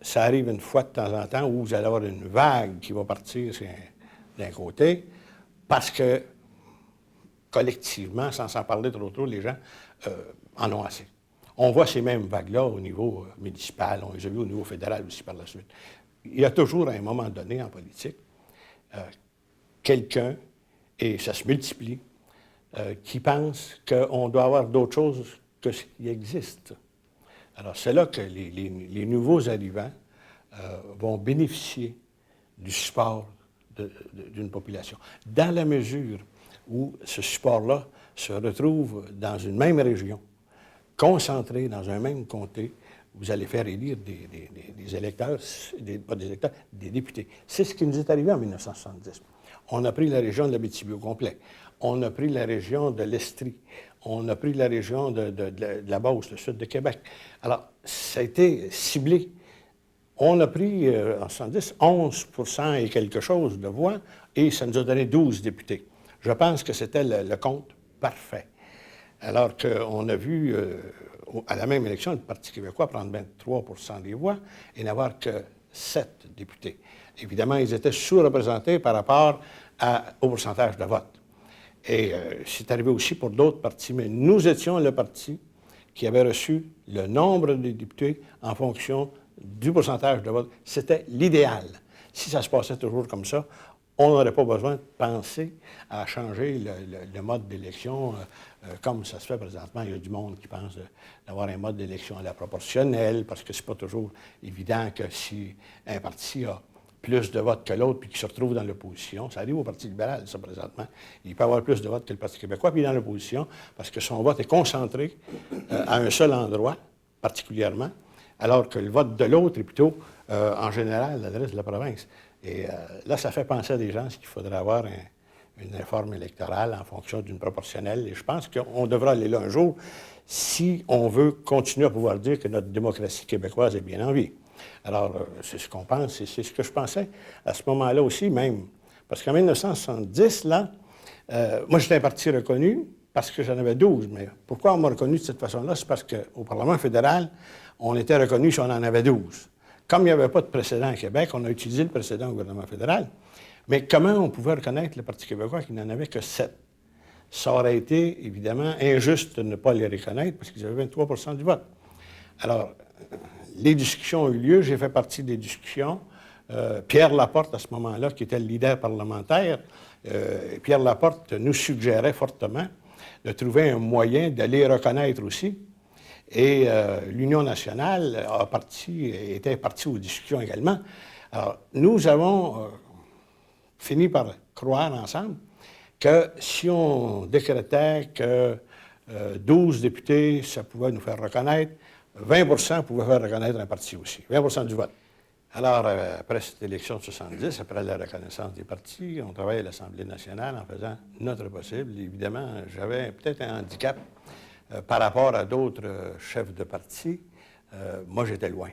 Ça arrive une fois de temps en temps où vous allez avoir une vague qui va partir d'un côté, parce que, collectivement, sans s'en parler trop, les gens en ont assez. On voit ces mêmes vagues-là au niveau municipal, on les a vues au niveau fédéral aussi par la suite. Il y a toujours, à un moment donné en politique, quelqu'un, et ça se multiplie, qui pense qu'on doit avoir d'autres choses que ce qui existe. Alors, c'est là que les nouveaux arrivants vont bénéficier du support d'une population. Dans la mesure où ce support-là se retrouve dans une même région, concentré dans un même comté, vous allez faire élire des électeurs, pas des électeurs, des députés. C'est ce qui nous est arrivé en 1970. On a pris la région de l'Abitibi au complet. On a pris la région de l'Estrie. On a pris la région de la Beauce, le sud de Québec. Alors, ça a été ciblé. On a pris, en 1970, 11 et quelque chose de voix, et ça nous a donné 12 députés. Je pense que c'était le compte parfait. Alors qu'on a vu, à la même élection, le Parti québécois prendre 23 des voix et n'avoir que 7 députés. Évidemment, ils étaient sous-représentés par rapport au pourcentage de vote. Et c'est arrivé aussi pour d'autres partis, mais nous étions le parti qui avait reçu le nombre de députés en fonction du pourcentage de vote. C'était l'idéal. Si ça se passait toujours comme ça, on n'aurait pas besoin de penser à changer le mode d'élection comme ça se fait présentement. Il y a du monde qui pense d'avoir un mode d'élection à la proportionnelle, parce que c'est pas toujours évident que si un parti a plus de votes que l'autre, puis qui se retrouve dans l'opposition. Ça arrive au Parti libéral, ça, présentement. Il peut avoir plus de votes que le Parti québécois, puis dans l'opposition, parce que son vote est concentré à un seul endroit, particulièrement, alors que le vote de l'autre est plutôt, en général, l'adresse de la province. Et là, ça fait penser à des gens qu'il faudrait avoir une réforme électorale en fonction d'une proportionnelle. Et je pense qu'on devra aller là un jour si on veut continuer à pouvoir dire que notre démocratie québécoise est bien en vie. Alors, c'est ce qu'on pense, et c'est ce que je pensais à ce moment-là aussi même. Parce qu'en 1970, là, moi, j'étais un parti reconnu parce que j'en avais 12. Mais pourquoi on m'a reconnu de cette façon-là? C'est parce qu'au Parlement fédéral, on était reconnu si on en avait 12. Comme il n'y avait pas de précédent à Québec, on a utilisé le précédent au gouvernement fédéral. Mais comment on pouvait reconnaître le Parti québécois qui n'en avait que 7? Ça aurait été, évidemment, injuste de ne pas les reconnaître parce qu'ils avaient 23 du vote. Alors, les discussions ont eu lieu, j'ai fait partie des discussions. Pierre Laporte, à ce moment-là, qui était le leader parlementaire, Pierre Laporte nous suggérait fortement de trouver un moyen de les reconnaître aussi. Et l'Union nationale était partie aux discussions également. Alors, nous avons fini par croire ensemble que si on décrétait que 12 députés, ça pouvait nous faire reconnaître, 20 pouvait faire reconnaître un parti aussi, 20 du vote. Alors, après cette élection de 70, après la reconnaissance des partis, on travaille à l'Assemblée nationale en faisant notre possible. Évidemment, j'avais peut-être un handicap par rapport à d'autres chefs de parti. Moi, j'étais loin.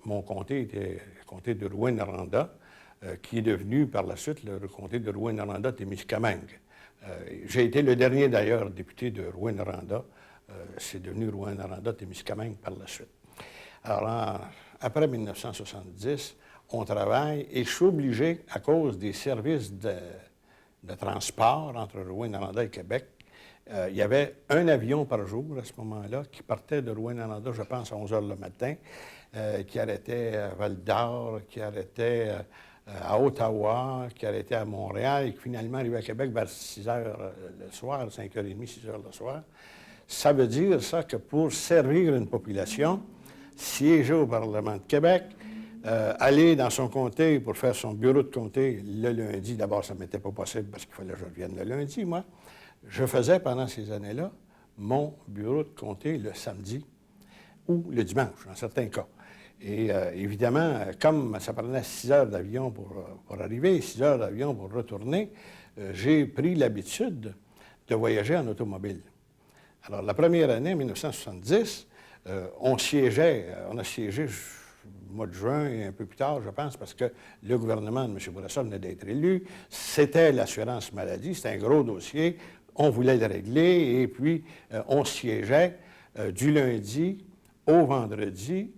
Mon comté était le comté de Rouyn-Noranda, qui est devenu par la suite le comté de Rouyn-Noranda-Témiscamingue. J'ai été le dernier, d'ailleurs, député de Rouyn-Noranda. C'est devenu Rouyn-Noranda-Témiscamingue par la suite. Alors, après 1970, on travaille et je suis obligé, à cause des services de transport entre Rouyn-Noranda et Québec, il y avait un avion par jour à ce moment-là qui partait de Rouyn-Noranda, je pense, à 11 h le matin, qui arrêtait à Val-d'Or, qui arrêtait à Ottawa, qui arrêtait à Montréal et qui finalement arrivait à Québec vers 6 h le soir, 5h30, 6 h le soir. Ça veut dire, ça, que pour servir une population, siéger au Parlement de Québec, aller dans son comté pour faire son bureau de comté le lundi. D'abord, ça ne m'était pas possible parce qu'il fallait que je revienne le lundi, moi. Je faisais pendant ces années-là mon bureau de comté le samedi ou le dimanche, dans certains cas. Et évidemment, comme ça prenait 6 heures d'avion pour arriver, 6 heures d'avion pour retourner, j'ai pris l'habitude de voyager en automobile. Alors, la première année, en 1970, on a siégé au mois de juin et un peu plus tard, je pense, parce que le gouvernement de M. Bourassa venait d'être élu. C'était l'assurance maladie, c'était un gros dossier. On voulait le régler et puis on siégeait du lundi au vendredi,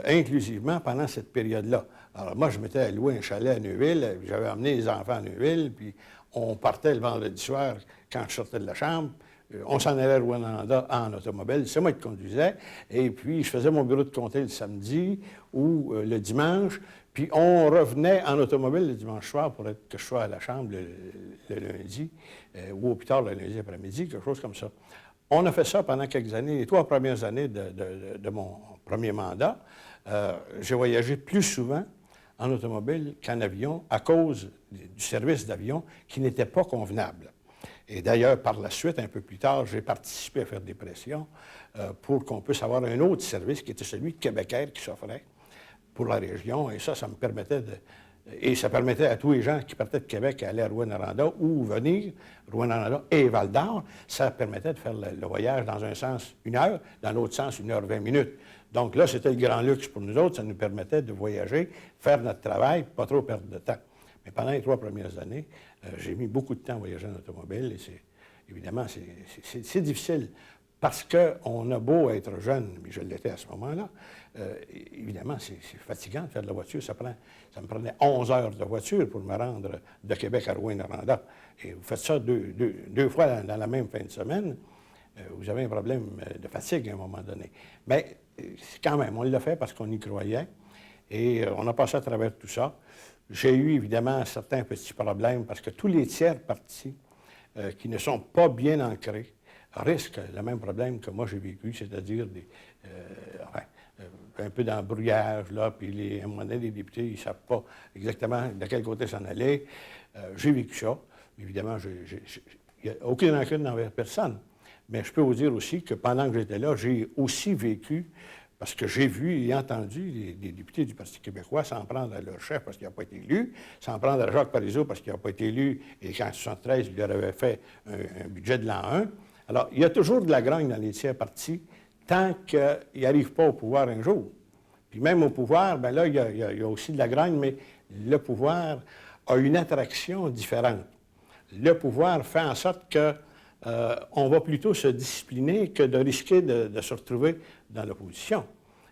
inclusivement pendant cette période-là. Alors moi, je m'étais loué un chalet à Neuville, j'avais emmené les enfants à Neuville, puis on partait le vendredi soir quand je sortais de la chambre. On s'en allait à Rouyn-Noranda en automobile. C'est moi qui conduisais. Et puis, je faisais mon bureau de comté le samedi ou le dimanche. Puis, on revenait en automobile le dimanche soir pour que je sois à la chambre le lundi ou au plus tard le lundi après-midi, quelque chose comme ça. On a fait ça pendant quelques années, les 3 premières années de mon premier mandat. J'ai voyagé plus souvent en automobile qu'en avion à cause du service d'avion qui n'était pas convenable. Et d'ailleurs, par la suite, un peu plus tard, j'ai participé à faire des pressions pour qu'on puisse avoir un autre service qui était celui de Québec Air qui s'offrait pour la région. Et ça me permettait et ça permettait à tous les gens qui partaient de Québec à aller à Rouyn-Noranda ou venir, Rouyn-Noranda et Val-d'Or, ça permettait de faire le voyage dans un sens 1 heure, dans l'autre sens 1 h 20 minutes. Donc là, c'était le grand luxe pour nous autres. Ça nous permettait de voyager, faire notre travail, pas trop perdre de temps. Mais pendant les 3 premières années, j'ai mis beaucoup de temps à voyager en automobile et évidemment, c'est difficile parce qu'on a beau être jeune, mais je l'étais à ce moment-là, évidemment, c'est fatigant de faire de la voiture. Ça me prenait 11 heures de voiture pour me rendre de Québec à Rouyn-Noranda. Et vous faites ça deux fois dans la même fin de semaine, vous avez un problème de fatigue à un moment donné. Mais quand même, on l'a fait parce qu'on y croyait et on a passé à travers tout ça. J'ai eu évidemment certains petits problèmes parce que tous les tiers partis qui ne sont pas bien ancrés risquent le même problème que moi j'ai vécu, c'est-à-dire un peu d'embrouillage, là, puis à un moment donné, les députés, ils ne savent pas exactement de quel côté s'en aller. J'ai vécu ça. Évidemment, il n'y a aucune rancune envers personne. Mais je peux vous dire aussi que pendant que j'étais là, j'ai aussi vécu, parce que j'ai vu et entendu des députés du Parti québécois s'en prendre à leur chef parce qu'il n'a pas été élu, s'en prendre à Jacques Parizeau parce qu'il n'a pas été élu, et qu'en 1973, il leur avait fait un budget de l'an 1. Alors, il y a toujours de la grogne dans les tiers partis tant qu'ils n'arrivent pas au pouvoir un jour. Puis même au pouvoir, bien là, il y a aussi de la grogne, mais le pouvoir a une attraction différente. Le pouvoir fait en sorte qu'on va plutôt se discipliner que de risquer de se retrouver dans l'opposition.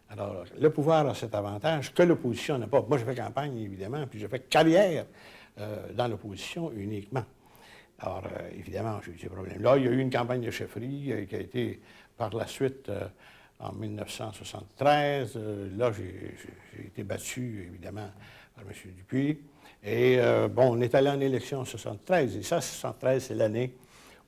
Alors, le pouvoir a cet avantage que l'opposition n'a pas. Moi, j'ai fait campagne, évidemment, puis j'ai fait carrière dans l'opposition uniquement. Alors, évidemment, j'ai eu ces problèmes-là. Il y a eu une campagne de chefferie qui a été par la suite en 1973. Là, j'ai été battu, évidemment, par M. Dupuis. Et bon, on est allé en élection en 1973. Et ça, 1973, c'est l'année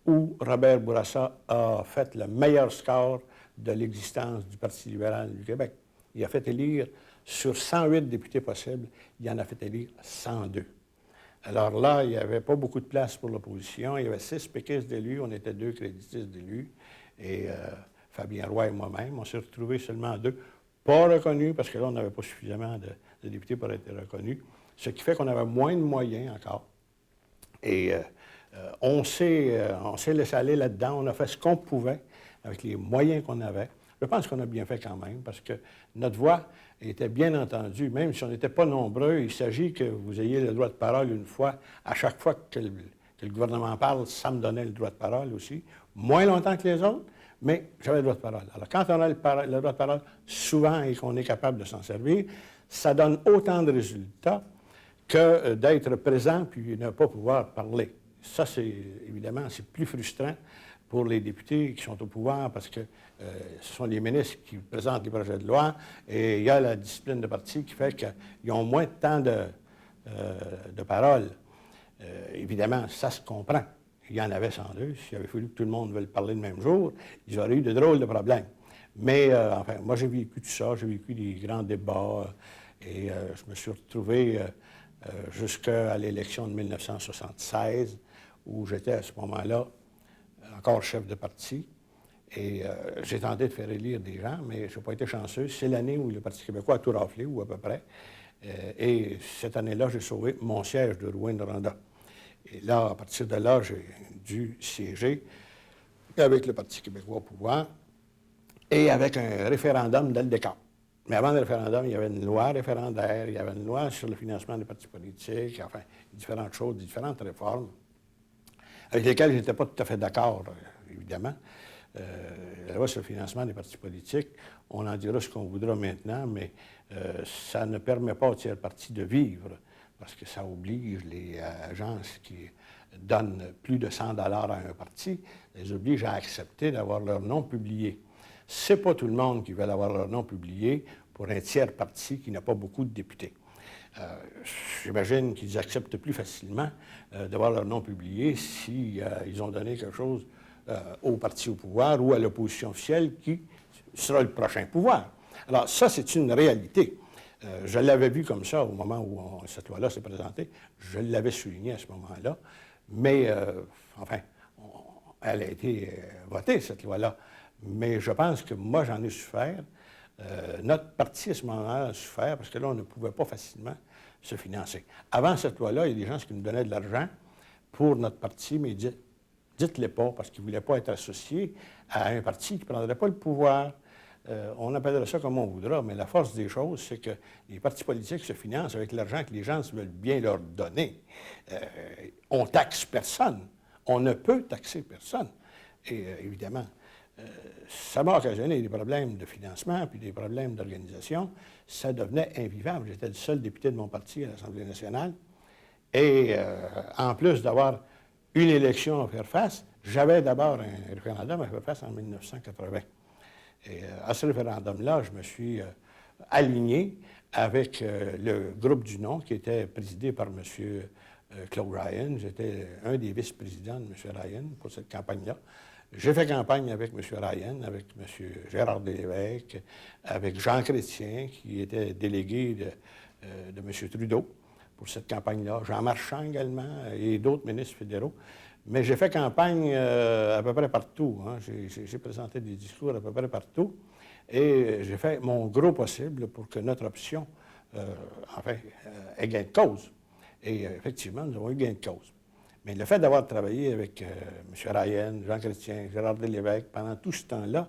où Robert Bourassa a fait le meilleur score de l'existence du Parti libéral du Québec. Il a fait élire, sur 108 députés possibles, il en a fait élire 102. Alors là, il n'y avait pas beaucoup de place pour l'opposition. Il y avait 6 péquistes d'élus, on était 2 créditistes d'élus. Et Fabien Roy et moi-même, on s'est retrouvés seulement 2 pas reconnus, parce que là, on n'avait pas suffisamment de députés pour être reconnus, ce qui fait qu'on avait moins de moyens encore. Et on s'est laissé aller là-dedans, on a fait ce qu'on pouvait avec les moyens qu'on avait. Je pense qu'on a bien fait quand même, parce que notre voix était bien entendue, même si on n'était pas nombreux. Il s'agit que vous ayez le droit de parole une fois. À chaque fois que le gouvernement parle, ça me donnait le droit de parole aussi. Moins longtemps que les autres, mais j'avais le droit de parole. Alors, quand on a le droit de parole souvent et qu'on est capable de s'en servir, ça donne autant de résultats que d'être présent puis ne pas pouvoir parler. Ça, c'est évidemment, c'est plus frustrant pour les députés qui sont au pouvoir parce que ce sont les ministres qui présentent les projets de loi et il y a la discipline de parti qui fait qu'ils ont moins de temps de parole. Évidemment, ça se comprend. Il y en avait 102. S'il avait fallu que tout le monde veuille parler le même jour, ils auraient eu de drôles de problèmes. Mais, enfin, moi, j'ai vécu tout ça. J'ai vécu des grands débats et je me suis retrouvé jusqu'à l'élection de 1976 où j'étais à ce moment-là encore chef de parti. Et j'ai tenté de faire élire des gens, mais je n'ai pas été chanceux. C'est l'année où le Parti québécois a tout raflé, ou à peu près. Et cette année-là, j'ai sauvé mon siège de Rouyn-Noranda. Et là, à partir de là, j'ai dû siéger avec le Parti québécois au pouvoir et avec un référendum dans le décor. Mais avant le référendum, il y avait une loi référendaire, il y avait une loi sur le financement des partis politiques, enfin, différentes choses, différentes réformes, avec lesquelles je n'étais pas tout à fait d'accord, évidemment. La loi sur le financement des partis politiques, on en dira ce qu'on voudra maintenant, mais ça ne permet pas aux tiers partis de vivre, parce que ça oblige les agences qui donnent plus de 100 $ à un parti, les oblige à accepter d'avoir leur nom publié. Ce n'est pas tout le monde qui veut avoir leur nom publié pour un tiers parti qui n'a pas beaucoup de députés. J'imagine qu'ils acceptent plus facilement d'avoir leur nom publié si ils ont donné quelque chose au parti au pouvoir ou à l'opposition officielle qui sera le prochain pouvoir. Alors ça, c'est une réalité. Je l'avais vu comme ça au moment où cette loi-là s'est présentée. Je l'avais souligné à ce moment-là. Mais, enfin, elle a été votée, cette loi-là. Mais je pense que moi, j'en ai souffert. Notre parti, à ce moment-là, a souffert parce que là, on ne pouvait pas facilement se financer. Avant cette loi-là, il y a des gens qui nous donnaient de l'argent pour notre parti, mais dites-le pas, parce qu'ils ne voulaient pas être associés à un parti qui ne prendrait pas le pouvoir. On appellera ça comme on voudra, mais la force des choses, c'est que les partis politiques se financent avec l'argent que les gens veulent bien leur donner. On taxe personne. On ne peut taxer personne. Et évidemment, ça m'a occasionné des problèmes de financement puis des problèmes d'organisation. Ça devenait invivable. J'étais le seul député de mon parti à l'Assemblée nationale. Et en plus d'avoir une élection à faire face, j'avais d'abord un référendum à faire face en 1980. Et à ce référendum-là, je me suis aligné avec le groupe du non qui était présidé par M. Claude Ryan. J'étais un des vice-présidents de M. Ryan pour cette campagne-là. J'ai fait campagne avec M. Ryan, avec M. Gérard Delévesque, avec Jean Chrétien, qui était délégué de M. Trudeau pour cette campagne-là, Jean Marchand également, et d'autres ministres fédéraux. Mais j'ai fait campagne à peu près partout. Hein. J'ai présenté des discours à peu près partout. Et j'ai fait mon gros possible pour que notre option, ait gain de cause. Et effectivement, nous avons eu gain de cause. Mais le fait d'avoir travaillé avec M. Ryan, Jean Chrétien, Gérard Delévesque pendant tout ce temps-là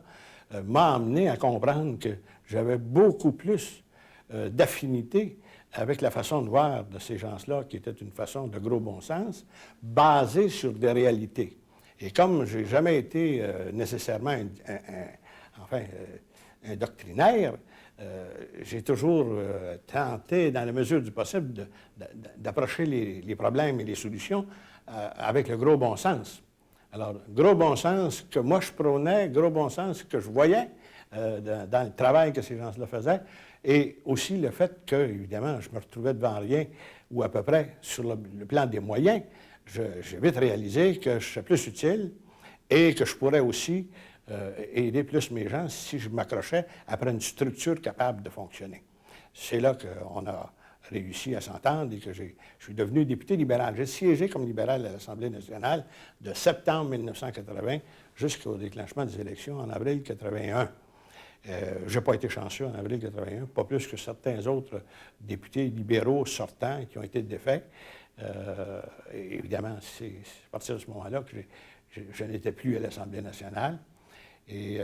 m'a amené à comprendre que j'avais beaucoup plus d'affinité avec la façon de voir de ces gens-là, qui était une façon de gros bon sens, basée sur des réalités. Et comme je n'ai jamais été nécessairement un doctrinaire, j'ai toujours tenté, dans la mesure du possible, d'approcher les problèmes et les solutions avec le gros bon sens. Alors, gros bon sens que moi je prônais, gros bon sens que je voyais dans le travail que ces gens-là faisaient, et aussi le fait que, évidemment, je me retrouvais devant rien, ou à peu près sur le plan des moyens, j'ai vite réalisé que je serais plus utile et que je pourrais aussi aider plus mes gens si je m'accrochais après une structure capable de fonctionner. C'est là qu'on a réussi à s'entendre et que je suis devenu député libéral. J'ai siégé comme libéral à l'Assemblée nationale de septembre 1980 jusqu'au déclenchement des élections en avril 1981. Je n'ai pas été chanceux en avril 81, pas plus que certains autres députés libéraux sortants qui ont été défaits. Évidemment, c'est à partir de ce moment-là que je n'étais plus à l'Assemblée nationale. Et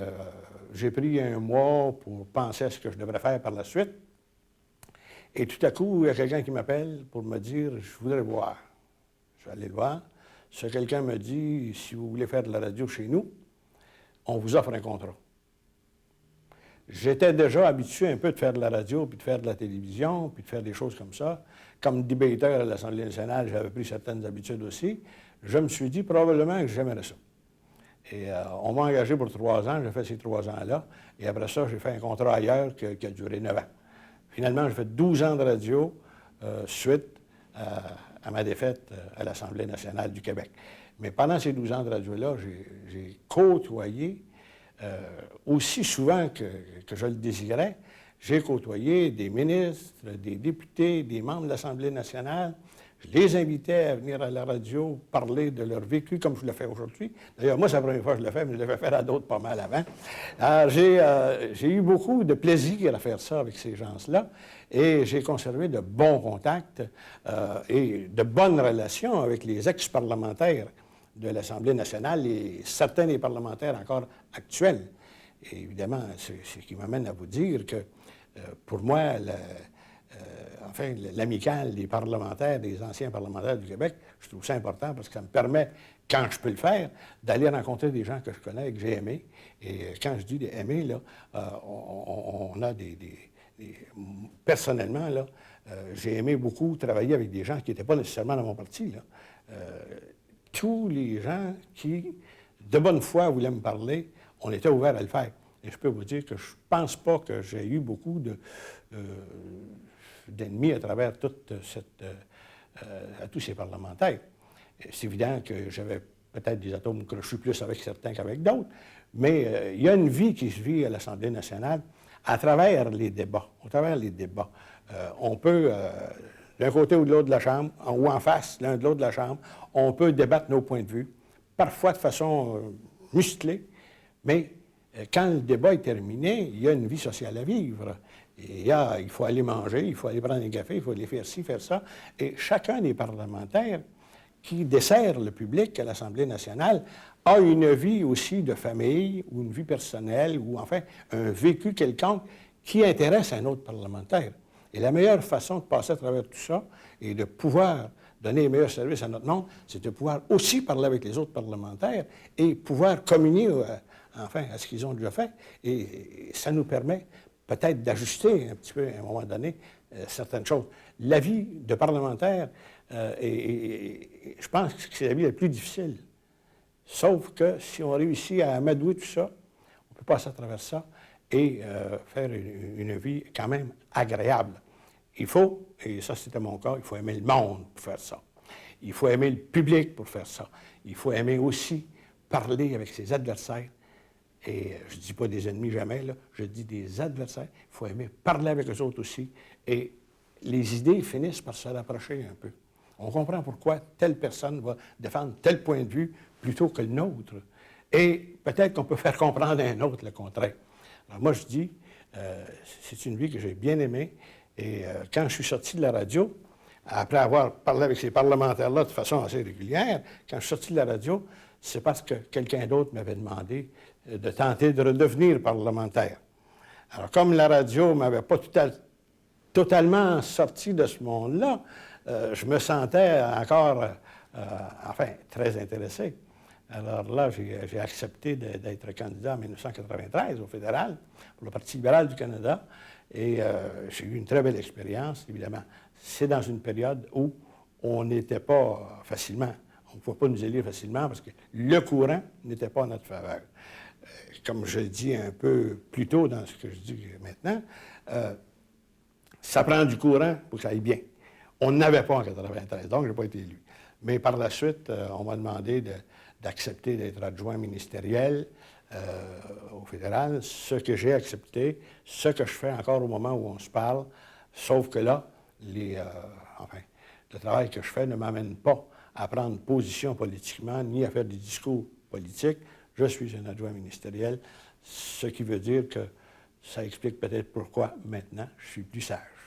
j'ai pris un mois pour penser à ce que je devrais faire par la suite. Et tout à coup, il y a quelqu'un qui m'appelle pour me dire « Je voudrais voir ». Je vais aller le voir. Ce quelqu'un me dit « Si vous voulez faire de la radio chez nous, on vous offre un contrat ». J'étais déjà habitué un peu de faire de la radio, puis de faire de la télévision, puis de faire des choses comme ça. Comme débatteur à l'Assemblée nationale, j'avais pris certaines habitudes aussi. Je me suis dit probablement que j'aimerais ça. Et on m'a engagé pour 3 ans, j'ai fait ces 3 ans-là. Et après ça, j'ai fait un contrat ailleurs qui a duré 9 ans. Finalement, j'ai fait 12 ans de radio suite à ma défaite à l'Assemblée nationale du Québec. Mais pendant ces 12 ans de radio-là, j'ai côtoyé, aussi souvent que je le désirais, j'ai côtoyé des ministres, des députés, des membres de l'Assemblée nationale. Je les invitais à venir à la radio parler de leur vécu comme je le fais aujourd'hui. D'ailleurs, moi, c'est la première fois que je le fais, mais je l'ai fait faire à d'autres pas mal avant. Alors, j'ai eu beaucoup de plaisir à faire ça avec ces gens-là et j'ai conservé de bons contacts et de bonnes relations avec les ex-parlementaires de l'Assemblée nationale et certains des parlementaires encore actuels. Et évidemment, c'est ce qui m'amène à vous dire que, pour moi, l'amicale des parlementaires, des anciens parlementaires du Québec, je trouve ça important parce que ça me permet, quand je peux le faire, d'aller rencontrer des gens que je connais et que j'ai aimés. Et quand je dis aimer, là, on a personnellement, là, j'ai aimé beaucoup travailler avec des gens qui n'étaient pas nécessairement dans mon parti, là. Tous les gens qui, de bonne foi, voulaient me parler, on était ouverts à le faire. Et je peux vous dire que je ne pense pas que j'ai eu beaucoup d'ennemis à travers à tous ces parlementaires. C'est évident que j'avais peut-être des atomes crochus plus avec certains qu'avec d'autres, mais il y a une vie qui se vit à l'Assemblée nationale à travers les débats. On peut, d'un côté ou de l'autre de la Chambre, ou en face l'un de l'autre de la Chambre, on peut débattre nos points de vue, parfois de façon musclée, mais quand le débat est terminé, il y a une vie sociale à vivre. Il faut aller manger, il faut aller prendre un café, il faut aller faire ci, faire ça. Et chacun des parlementaires qui dessert le public à l'Assemblée nationale a une vie aussi de famille ou une vie personnelle ou enfin un vécu quelconque qui intéresse un autre parlementaire. Et la meilleure façon de passer à travers tout ça et de pouvoir donner les meilleurs services à notre monde, c'est de pouvoir aussi parler avec les autres parlementaires et pouvoir communier à ce qu'ils ont déjà fait. Et ça nous permet peut-être d'ajuster un petit peu, à un moment donné, certaines choses. La vie de parlementaire, je pense que c'est la vie la plus difficile. Sauf que si on réussit à amadouer tout ça, on peut passer à travers ça et faire une vie quand même agréable. Il faut, et ça c'était mon cas, il faut aimer le monde pour faire ça. Il faut aimer le public pour faire ça. Il faut aimer aussi parler avec ses adversaires. Et je ne dis pas des ennemis jamais, là, je dis des adversaires. Il faut aimer parler avec eux autres aussi. Et les idées finissent par se rapprocher un peu. On comprend pourquoi telle personne va défendre tel point de vue plutôt que le nôtre. Et peut-être qu'on peut faire comprendre à un autre le contraire. Alors moi, je dis, c'est une vie que j'ai bien aimée. Et quand je suis sorti de la radio, après avoir parlé avec ces parlementaires-là de façon assez régulière, quand je suis sorti de la radio, c'est parce que quelqu'un d'autre m'avait demandé de tenter de redevenir parlementaire. Alors, comme la radio ne m'avait pas totalement sorti de ce monde-là, je me sentais encore, très intéressé. Alors là, j'ai accepté d'être candidat en 1993 au fédéral, pour le Parti libéral du Canada, et j'ai eu une très belle expérience, évidemment. C'est dans une période où on n'était pas facilement, on ne pouvait pas nous élire facilement parce que le courant n'était pas en notre faveur. Comme je le dis un peu plus tôt dans ce que je dis maintenant, ça prend du courant pour que ça aille bien. On n'avait pas en 1993, donc je n'ai pas été élu. Mais par la suite, on m'a demandé d'accepter d'être adjoint ministériel au fédéral, ce que j'ai accepté, ce que je fais encore au moment où on se parle, sauf que là, le travail que je fais ne m'amène pas à prendre position politiquement, ni à faire des discours politiques. Je suis un adjoint ministériel, ce qui veut dire que Ça explique peut-être pourquoi maintenant je suis plus sage.